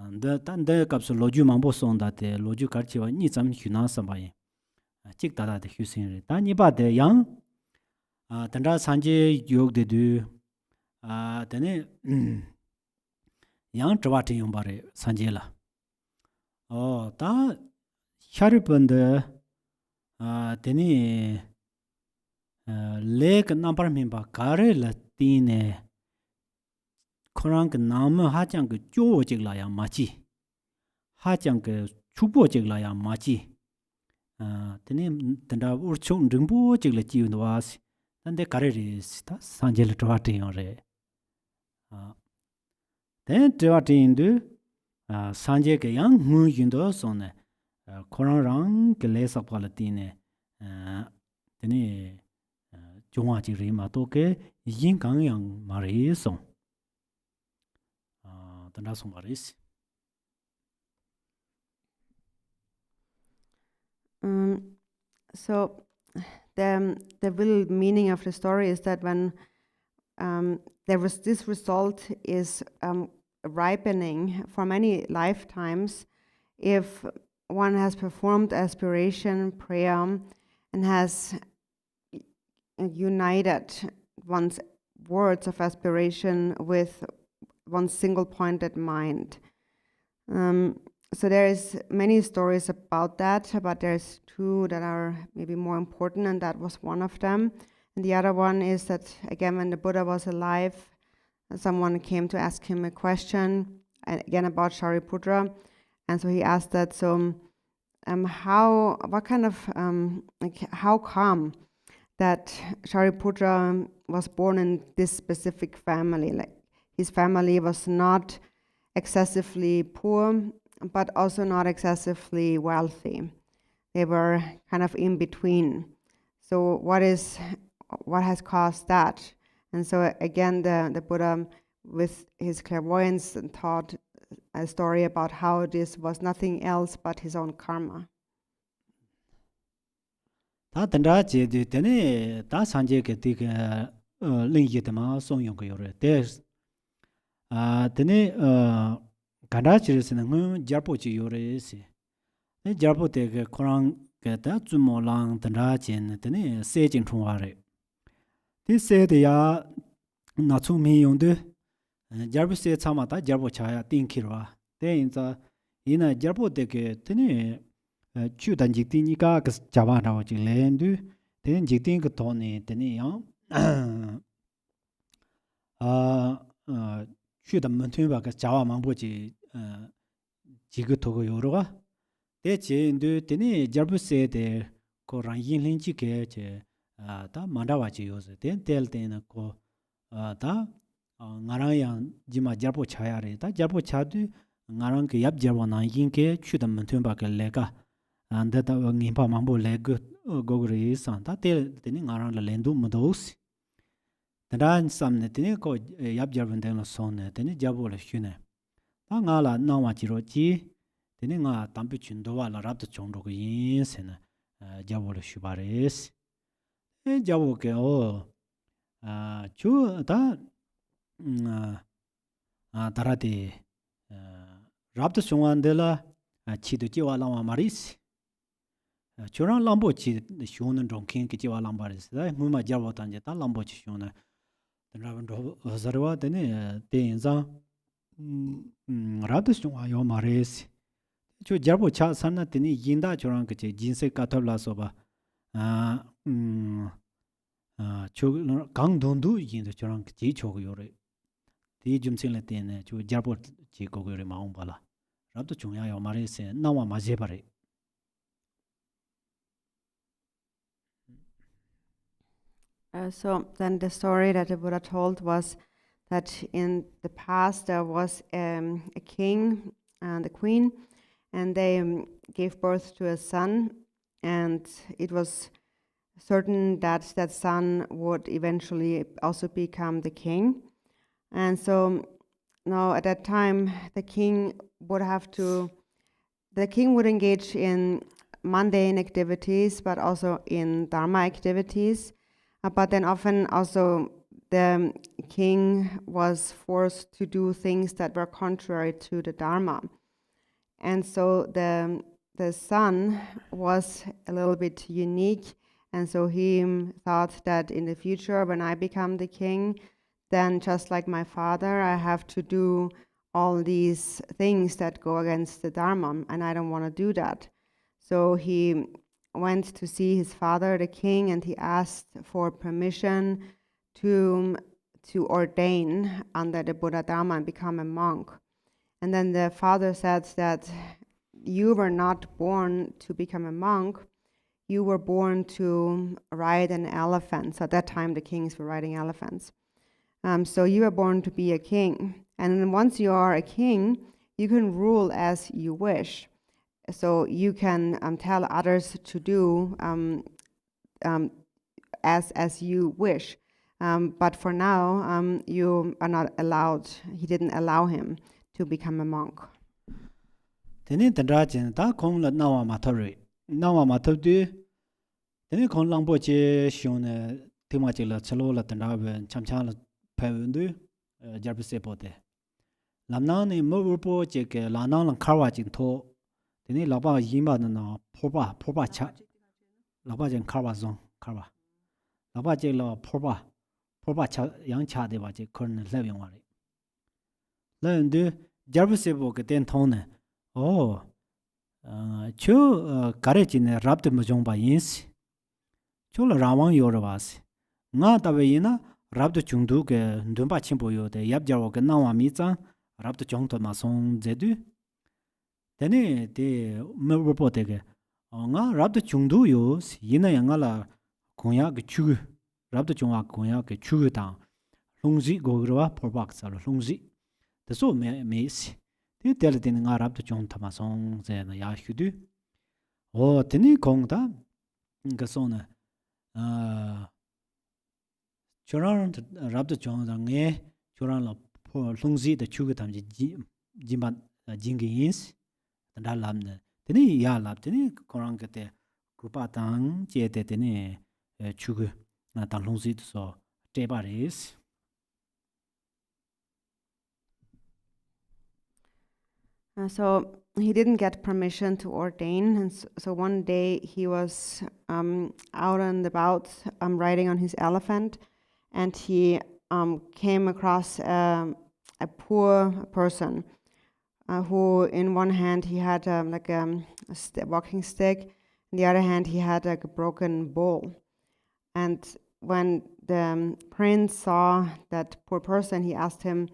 de tan de kap so loju mang bo song da te loju kar chi wa ni zam hyu na sa ba yin chi da da de hyu sin re ta ni ba de yang tan da san je yog de du de ne yang zwa tin yong ba re san je la 다 샤르번데 데니 레크 넘버 멤버 가레라 티네 코랑 그 나무 하장 그 쪼직라야 마치 하장 그 추보직라야 마치 데니 던다 우총 릉보직라 지운도 와스 근데 가레리 스타 산젤 트와티요레 데 트와티인데 산제 के yang mu yindo sone korang rang ke le sak pala tine tene jongwa ji ri ma to ke yin gang yang ma ri song tanda song ma ri So the real meaning of the story is that when this result is ripening for many lifetimes, if one has performed aspiration prayer and has united one's words of aspiration with one's single pointed mind. So there is many stories about that, but there's two that are maybe more important, and that was one of them. And the other one is that, again, when the Buddha was alive, someone came to ask him a question, again about Shariputra, and so he asked that, so how come that Shariputra was born in this specific family? Like, his family was not excessively poor, but also not excessively wealthy. They were kind of in between. So what has caused that? And so again, the Buddha, with his clairvoyance, taught a story about how this was nothing else but his own karma. Ta tanda je de tene ta sanje ke ti ke ling ye de ma song yong ge yore de tene ganda chi se nang jarpo chi yore se ne jarpo de ke korang ke ta zu mo lang tanda jen tene se jing chung wa re ti se de ya na chu mi yong de jarpo se cha ma ta jarpo cha ya tin ki ro de in za ina jarpo de ke tene chu dan jik tin ka ka jawa na wa ji len du den jik tin ka to ne den yang chu dan men tun ba ka jawa mang bo ji ji ge to go yo ro ga de ji du den jarbu se de ko ran yin lin ji ge je ta ma da wa ji yo se den tel den ko ta nga ra yang ji ma jarbu cha ya re ta jarbu cha du ngarang ke yap jarwa na yin ke chudam mthun ba ke lega and that ngi pa mambo leg gogri san ta te tini ngarang la lendu modos dan samne tini ko yap jarwa den la sonne tini jabo la shune ta nga la na wa ji ro ji tini nga tampi chundo wa la rap de chong ro yin sen jabo la shubares jabo ke o chu ta tarati rabda shungwandela chido jiwa lama maris churang lambo chi shungnan rongking ki jiwa lama maris muma jarwa tanje ta lambo chi shungnan rabda zarwa tene ten zang rabda shungwa yo maris chu jarbo cha sanna tene yinda churang kache jinse katabla soba chu gang dondu yinda churang kache chogo yore di jumsing le tene chu jarbo chi kogo yore maung bala rabdo chungya yo mare se nawa maje bare So then the story that the Buddha told was that in the past there was a king and a queen, and they gave birth to a son, and it was certain that that son would eventually also become the king. And so now at that time the king would engage in mundane activities but also in dharma activities. But then often also the king was forced to do things that were contrary to the dharma. And so the son was a little bit unique, and so he thought that in the future when I become the king, then just like my father, I have to do all these things that go against the dharma, and I don't want to do that. So he went to see his father, the king, and he asked for permission to ordain under the Buddha Dharma and become a monk. And then the father said that you were not born to become a monk, you were born to ride an elephant. So at that time the kings were riding elephants. So you were born to be a king. And then once you are a king, you can rule as you wish. So you can tell others to do as you wish. But for now, you are not allowed. He didn't allow him to become a monk. tene tendra chen ta kong la nawa matore nawa matode tene kong langbo che shone tema che la chalo la tendra ben chamcha la phawendu jarbe se pote lamna ne mo po che ke la nang lang kharwa chin tho tene la ba yimba na phoba cha la ba jen kharwa zong kharwa la ba che la phoba cha yang cha de ba che khon le yong wa le le ndu jarbe se bo ke ten thon ne oh chu garejine rabde mojong ba yins chu la rawang yo rawasi nga tabe yina rabde chungdu ke ndumba chimbo yo de yab jawo ke nawa mi cha rabde chong to ma song zedu tene de me bo de ke nga rabde chungdu yo yina yang la gonya ke chu rabde chungwa gonya ke chu ta longzi go gwa porbak sa longzi de so me si 이 때리는 아랍도 좀 타마송 제나 야휴드 오 드니 공다 그 손에 저런 아랍도 좀 당에 저런 롱지의 추가 담지 지만 징기인스 달람네 드니 야랍 드니 그런 그때 그바당 제때 드니 추가 나 롱지도 제바리스 So he didn't get permission to ordain, and so one day he was out and about riding on his elephant, and he came across a poor person who in one hand he had like a walking stick, in the other hand he had like a broken bowl. And when the prince saw that poor person, he asked him,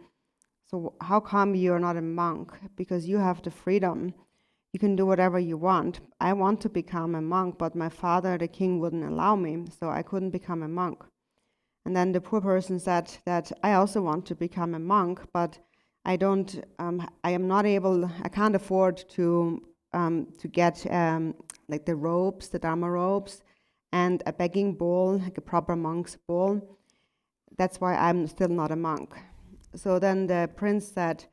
so how come you're not a monk? Because you have the freedom. You can do whatever you want. I want to become a monk, but my father, the king, wouldn't allow me, so I couldn't become a monk. And then the poor person said that I also want to become a monk, but I am not able, I can't afford to get like the robes, the Dharma robes, and a begging bowl, like a proper monk's bowl. That's why I'm still not a monk. So then the prince said,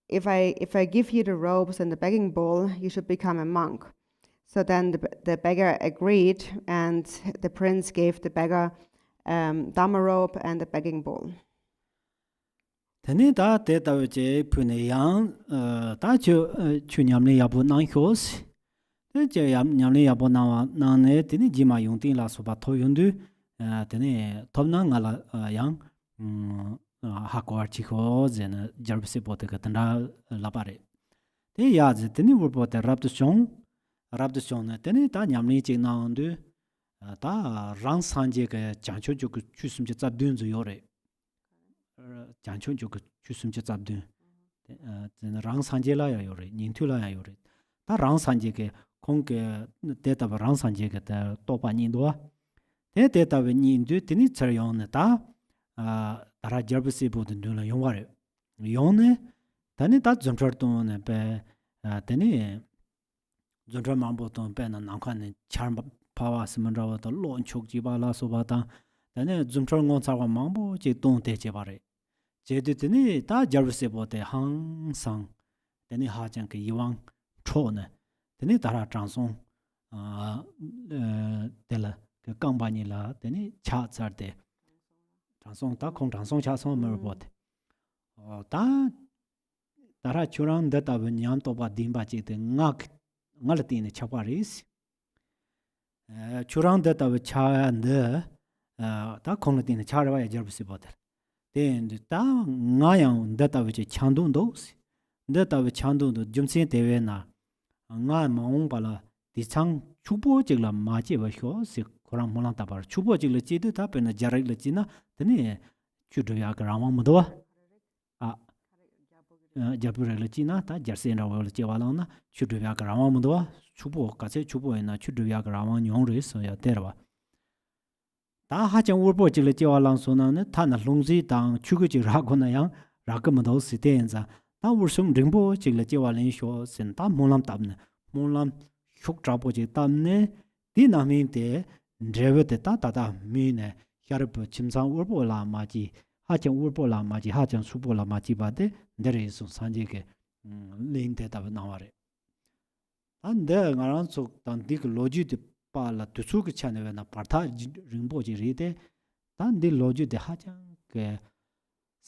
if I give you the robes and the begging bowl, you should become a monk. So then the beggar agreed, and the prince gave the beggar Dharma robe and the begging bowl. Tene da te da je pune yang da chu nyam ne yabu nang hos. Te je nyam ne yabu na ne tene ji ma yong tin la so ba tho yong du tene thom na ngala yang ha ko chi ko zen jarb se bote ka tanda la pare. Te ya je tene wo bote rab de song ne tene da nyam ne ji na ndu da rang san je ke jang chu ju ku chu sum je za dun zu yo re. 장촌 쪽 주심지 잡든 랑 산제라야 요래 닌투라야 요래 다랑 산제게 공게 데이터 랑 산제게 또바니도 데이터 닌두 드니 처용네 다 다라 저비스 보든 눈을 용와래 용네 다니 다 점처도네 배 다니 점처만보던 배는 난칸네 참 파와스먼라와도 론촉지바라 소바다 다니 점처고 사와 망보 제 동대제 바래 제드드니 다 저르세보데 항상 데니 하장 그 이왕 초네 데니 다라 장송 데라 그 강바니라 데니 차자데 장송 다 공장송 차송 머보데 다 다라 추랑 데다 번양 또바 딤바지데 ngaltine chaparis 추랑 데다 차야데 다 공르티네 차르와 저르세보데 then da ngayang data which chandung dos data which chandung do jumsen dewe na nga maung bala di chang chubo jigla ma je ba hyo se korang molang ta bar chubo jigla ji de ta pe na jarik la ji na tene chudo ya grama mo do a jabura la ji na ta jarsen ra wa je wa la na chudo ya grama mo do chubo ka se chubo na chudo ya grama nyong re so ya derwa 다 하정 우보지를 제와랑소나는 타나 롱지 당 추거지 라고나양 라금도 시대엔자 다 우승 링보지를 제와랭쇼 센다 몰람 답네 몰람 흉잡보지 답네 디나민데 드레베데 따따다 미네 샤르부 침상 우보라 마지 하정 우보라 마지 하정 수보라 마지 바데 데레스 산지게 링데다 나와레 안데 가란속 단디그 로지드 पाला तुसुक छने vena पाथा रिंबोजी रिदे तांदि लोजु दे हाजा के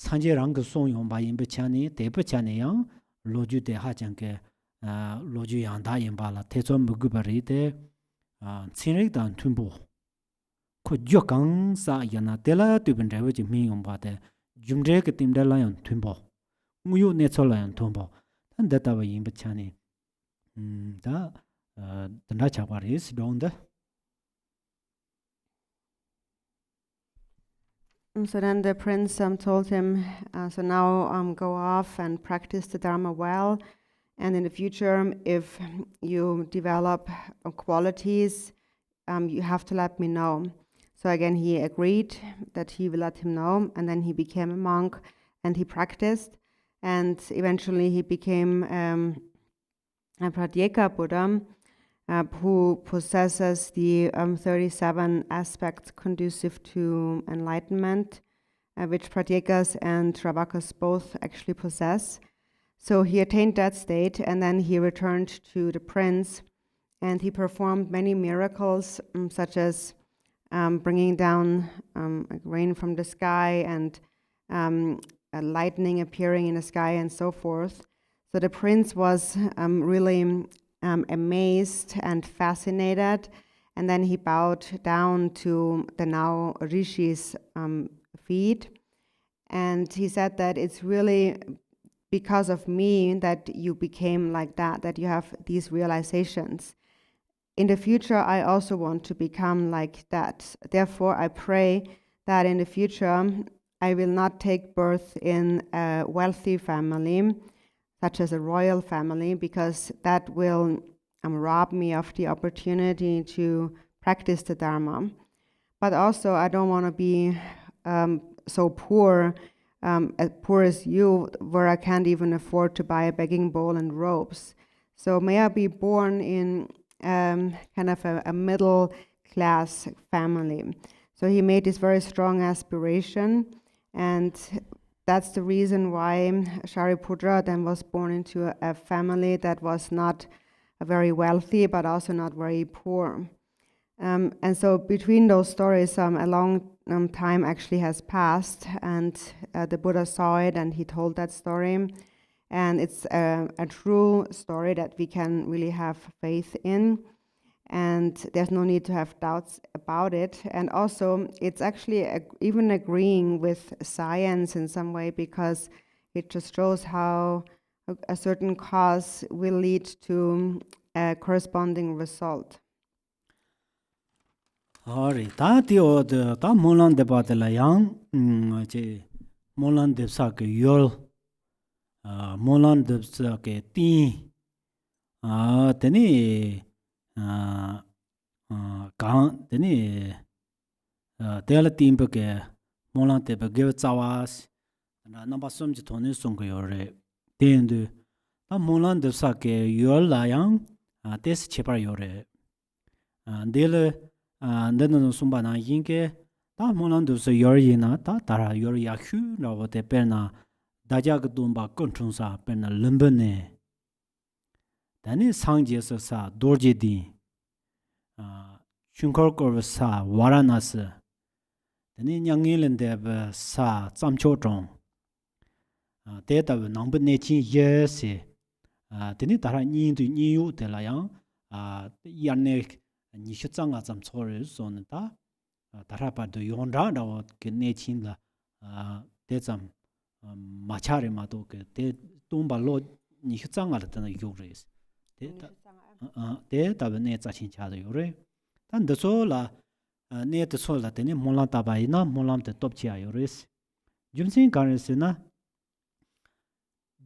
सांजे रंग सोयों बायिन बछाने ते बछाने yang लोजु दे हाजा के लोजु यांदा यंबाला तेजो मुगुबरी दे छिरिक दान थुंबो को जोकां सा याना तेला तुबिन रेवजी मियों बादे जुमरे के तिमदला यन थुंबो मुयो नेचोला यन थुंबो तान दता बायिन बछाने दा the nature is down So then the prince told him, so now go off and practice the Dharma well, and in the future, if you develop qualities, you have to let me know. So again, he agreed that he will let him know, and then he became a monk, and he practiced, and eventually he became a Pratyeka Buddha, who possesses the 37 aspects conducive to enlightenment, which Pratyekas and Travakas both actually possess. So he attained that state, and then he returned to the prince, and he performed many miracles, such as bringing down rain from the sky and lightning appearing in the sky and so forth. So the prince was really amazed and fascinated, and then he bowed down to the now rishis' feet, and he said that it's really because of me that you became like that you have these realizations. In the future, I also want to become like that. Therefore, I pray that in the future, I will not take birth in a wealthy family, such as a royal family, because that will rob me of the opportunity to practice the Dharma. But also, I don't want to be so poor as poor as you, where I can't even afford to buy a begging bowl and robes. So may I be born in kind of a middle class family. So he made this very strong aspiration, and that's the reason why Shariputra then was born into a family that was not very wealthy, but also not very poor. And so between those stories, a long time actually has passed, and the Buddha saw it and he told that story. And it's a true story that we can really have faith in. And there's no need to have doubts about it. And also, it's actually even agreeing with science in some way, because it just shows how a certain cause will lead to a corresponding result. Alright, ta molan de batela yang che molan de sa ke yol molan de sa ke ti teni gang teni tel tim ke molan de ge zawas na namba som ji tone song ge yore den de ta molan de sa ke yol la yang des chepar yore del ndeno sumba na yinke ta molan de se yor yina ta tara yor ya khu la wo te perna daja ge domba konchung sa perna lembene dani sangje sa dorje di chunkor kor sa waranas dani nyangelen de sa chamcho chong te ta nangbe ne chi ye se dani tara ni du ni yu de la yang yarne ni shitsang a zam chore zon da tarapa do yonra da ke ne chin la de zam machare ma do ke de domba lo ni shitsang a da yu res de da ne za chin cha de yu re dan de so la ne de so la de ne molan ta ba ina molan de top chia yu res jumsin kan se na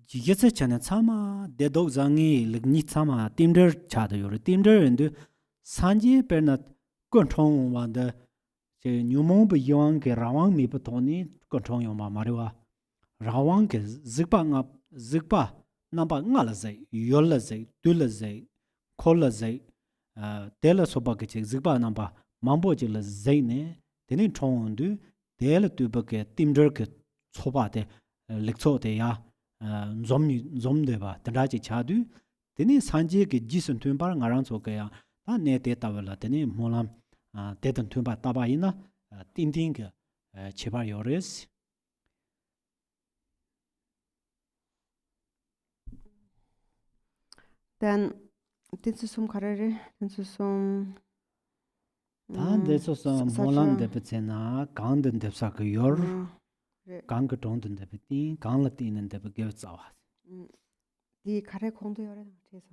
jigetse chane chama de dog zangi ligni chama timder cha de yu re timder and 산지 베나 건총 완데 제 뉴몽부 요한게 라왕 미부터니 건총 요마 마르와 라왕게 즈방아 즈바 남바 응알아제 열라제 둘라제 콜라제 텔라소바게 제 즈바 남바 mambo지라 제네 데니 총운드 델 뚜버게 팀저게 초바데 렉초데야 좀데바 드라지 차두 데니 산지게 지선 튼바 ngaran 소게야 다 네데타 발라테니 몰람 데든 툼바 타바이나 띵띵 제발 요레스 Then dinsusum karere dinsusum 단데서서 몰람 데베체나 강든 데사 그 yor 강그 동든 데베티 강라티는 데베 게자와 디 카레 공도 요래 제서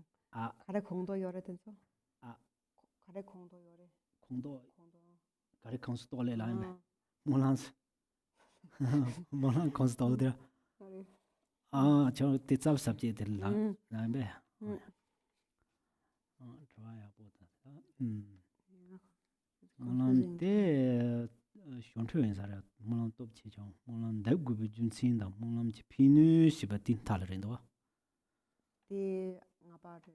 카레 공도 요래 된서 가래 공도 요래 공도 가래 공스 돌레 라인베 몰란스 몰란 공스 돌드라 저 대답 sabje들 라인베 좋아요 보다 몰란 때 쇼트윈 사라 몰란 톱 치죠 몰란 대구비 준신다 몰란 지 피누 시바틴 탈렌도 디 nga바데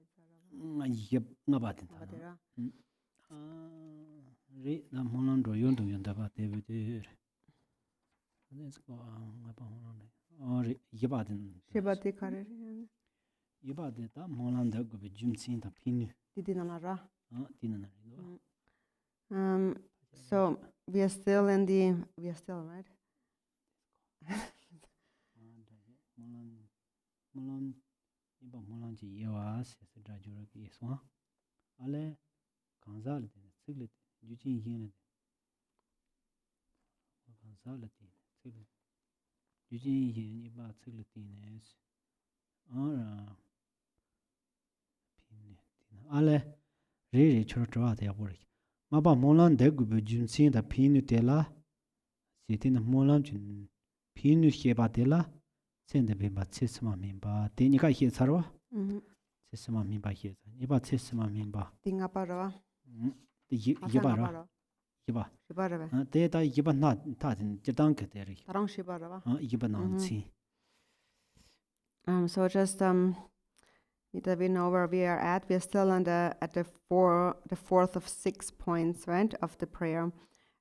이게 nga바틴 re na molan ro yon dong yon da ba de de let's go nga ba molan re yeba den shebate kare yeba de da molan da go be jum sin da pin didina ra dinana so we are still right molan yeba molan ji yewa se da jura ki so ale kanzal de siglet juji yin kanzal de siglet juji yin iba siglet ne ara pin ale re chro chwa de bor ma ba molan de gu bu jun sin da pin de la sitin molan jun pin he ba de la sen de be ba chesma min ba de ni ka he sarwa chesma min ba he ni ba chesma min ba dinga para Shiba. Shibaraba. They die Yiba not Tatin, Jadanka there. Tarong Shibaraba. Yibanan see. So just that we know where we are at. We are still on at the fourth of 6 points, right, of the prayer,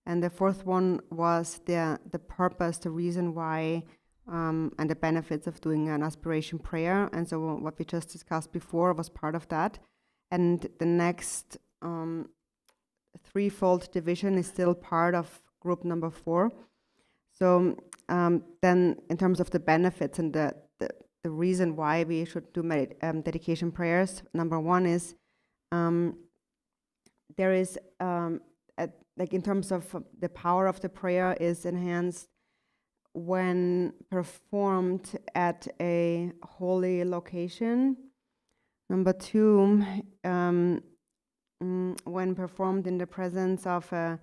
and the fourth one was the purpose, the reason why, and the benefits of doing an aspiration prayer. And so what we just discussed before was part of that, and the next threefold division is still part of group number 4. So then, in terms of the benefits and the reason why we should do dedication prayers, number 1 is there is like in terms of the power of the prayer is enhanced when performed at a holy location. Number 2, when performed in the presence of a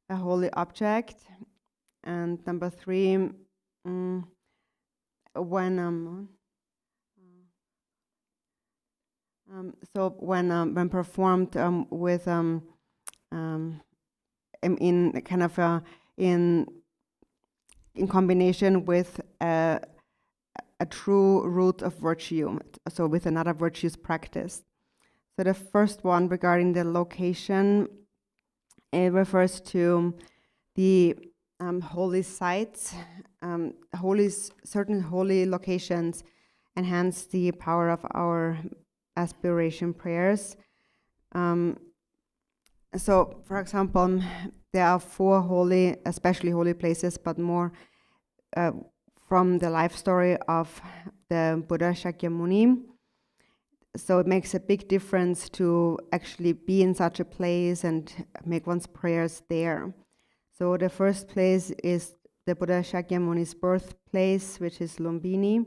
holy object. And number 3, when performed with in kind of in combination with a true root of virtue, so with another virtuous practice. So the first one regarding the location, it refers to the holy sites, certain holy locations enhance the power of our aspiration prayers. So, for example, there are 4 holy, especially holy places, but more from the life story of the Buddha Shakyamuni. So it makes a big difference to actually be in such a place and make one's prayers there. So the first place is the Buddha Shakyamuni's birthplace, which is Lumbini.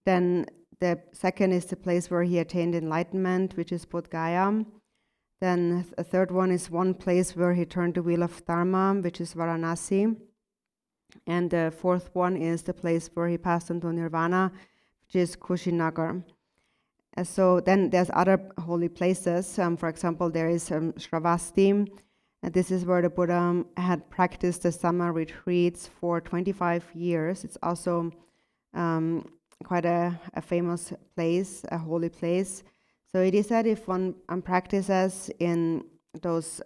Then the second is the place where he attained enlightenment, which is Bodh Gaya. Then a third one is one place where he turned the wheel of Dharma, which is Varanasi. And the fourth one is the place where he passed on to Nirvana, which is Kushinagar. So then there's other holy places. For example, there is Shravasti. And this is where the Buddha had practiced the summer retreats for 25 years. It's also quite a famous place, a holy place. So it is that if one practices in those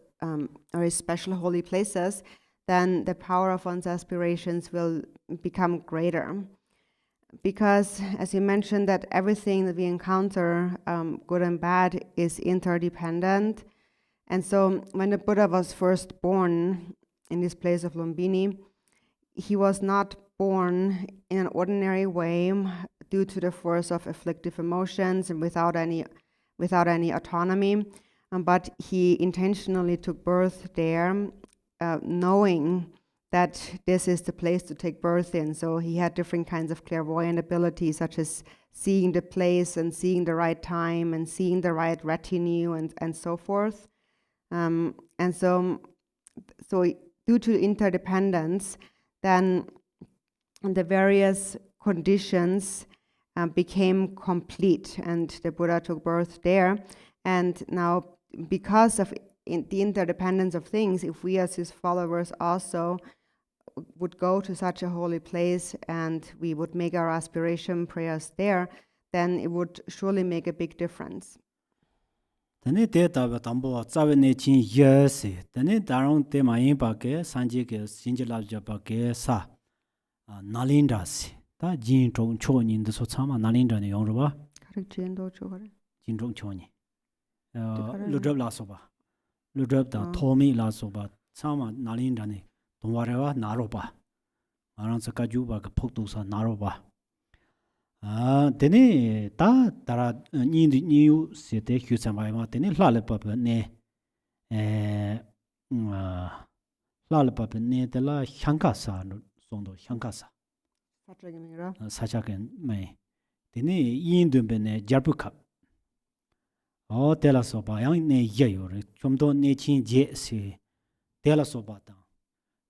very special holy places, then the power of one's aspirations will become greater. Because, as you mentioned, that everything that we encounter, good and bad, is interdependent. And so when the Buddha was first born in this place of Lumbini, he was not born in an ordinary way due to the force of afflictive emotions and without any autonomy, but he intentionally took birth there, knowing that this is the place to take birth in. So he had different kinds of clairvoyant abilities, such as seeing the place and seeing the right time and seeing the right retinue and so forth. And so due to interdependence, then the various conditions became complete, and the Buddha took birth there. And now, because of the interdependence of things, if we as his followers also would go to such a holy place and we would make our aspiration prayers there, then it would surely make a big difference. Tene te tabe tambo tsawe ne chin yese tene darong te mayin pa ke sanje ke sinjela japa ke sa nalinda si ta jin chong cho nin de so chama nalinda ne yong ba kare jin do cho kare jin chong cho ni lu drab la so ba lu drab da thomi la so ba chama nalinda ne dongwa re wa na ro ba arang sa ka ju ba ka phok tu sa na ro ba tene ta tara ni yu se te kyu samai ma tene hla le pa ne hla le pa ne te la hyangka sa no song do hyangka sa sa cha ken mai tene yin de be ne jarpu khap te la so ba yang ne ye yo re chom do ne chin je se te la so ba ta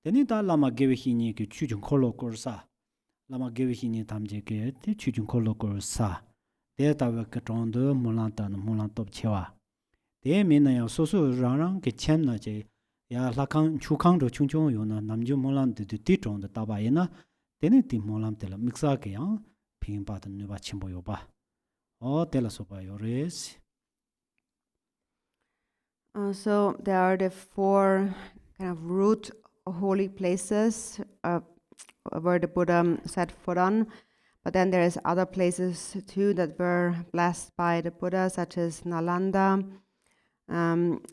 tene ta lama gewe hi ni ke chu chung kholo kor sa lama gewe hi ni tam je ke te chu chung kholo kor sa te ta we ke tong de mo lan ta no mo lan top chewa te me na ya so so rang rang ke chen na je ya lakang chukang do chungchong yo na namju molam de ti tong de ta ba yena tene ti molam de la mixa ke yang ping pa de ne ba chimbo yo ba o de la so ba yo res. So there are the 4 kind of root holy places where the Buddha set foot on, but then there is other places too that were blessed by the Buddha, such as Nalanda,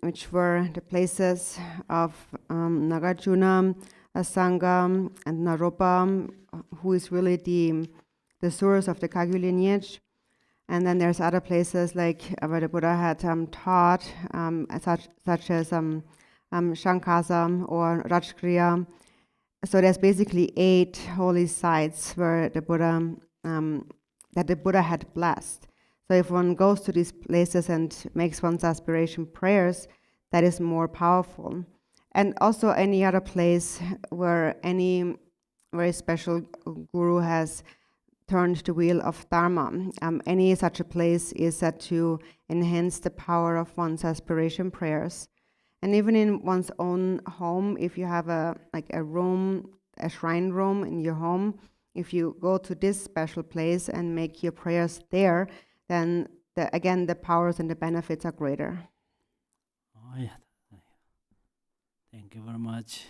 which were the places of Nagarjuna, Asanga, and Naropa, who is really the source of the Kagyu lineage. And then there's other places like where the Buddha had taught, such as Shankasa or Rajkriya. So there's basically 8 holy sites where the Buddha that the Buddha had blessed. So if one goes to these places and makes one's aspiration prayers, that is more powerful. And also any other place where any very special guru has turned the wheel of Dharma. Any such a place is said to enhance the power of one's aspiration prayers. And even in one's own home, if you have a room, a shrine room in your home, if you go to this special place and make your prayers there, then again the powers and the benefits are greater. Oh yeah. Thank you very much.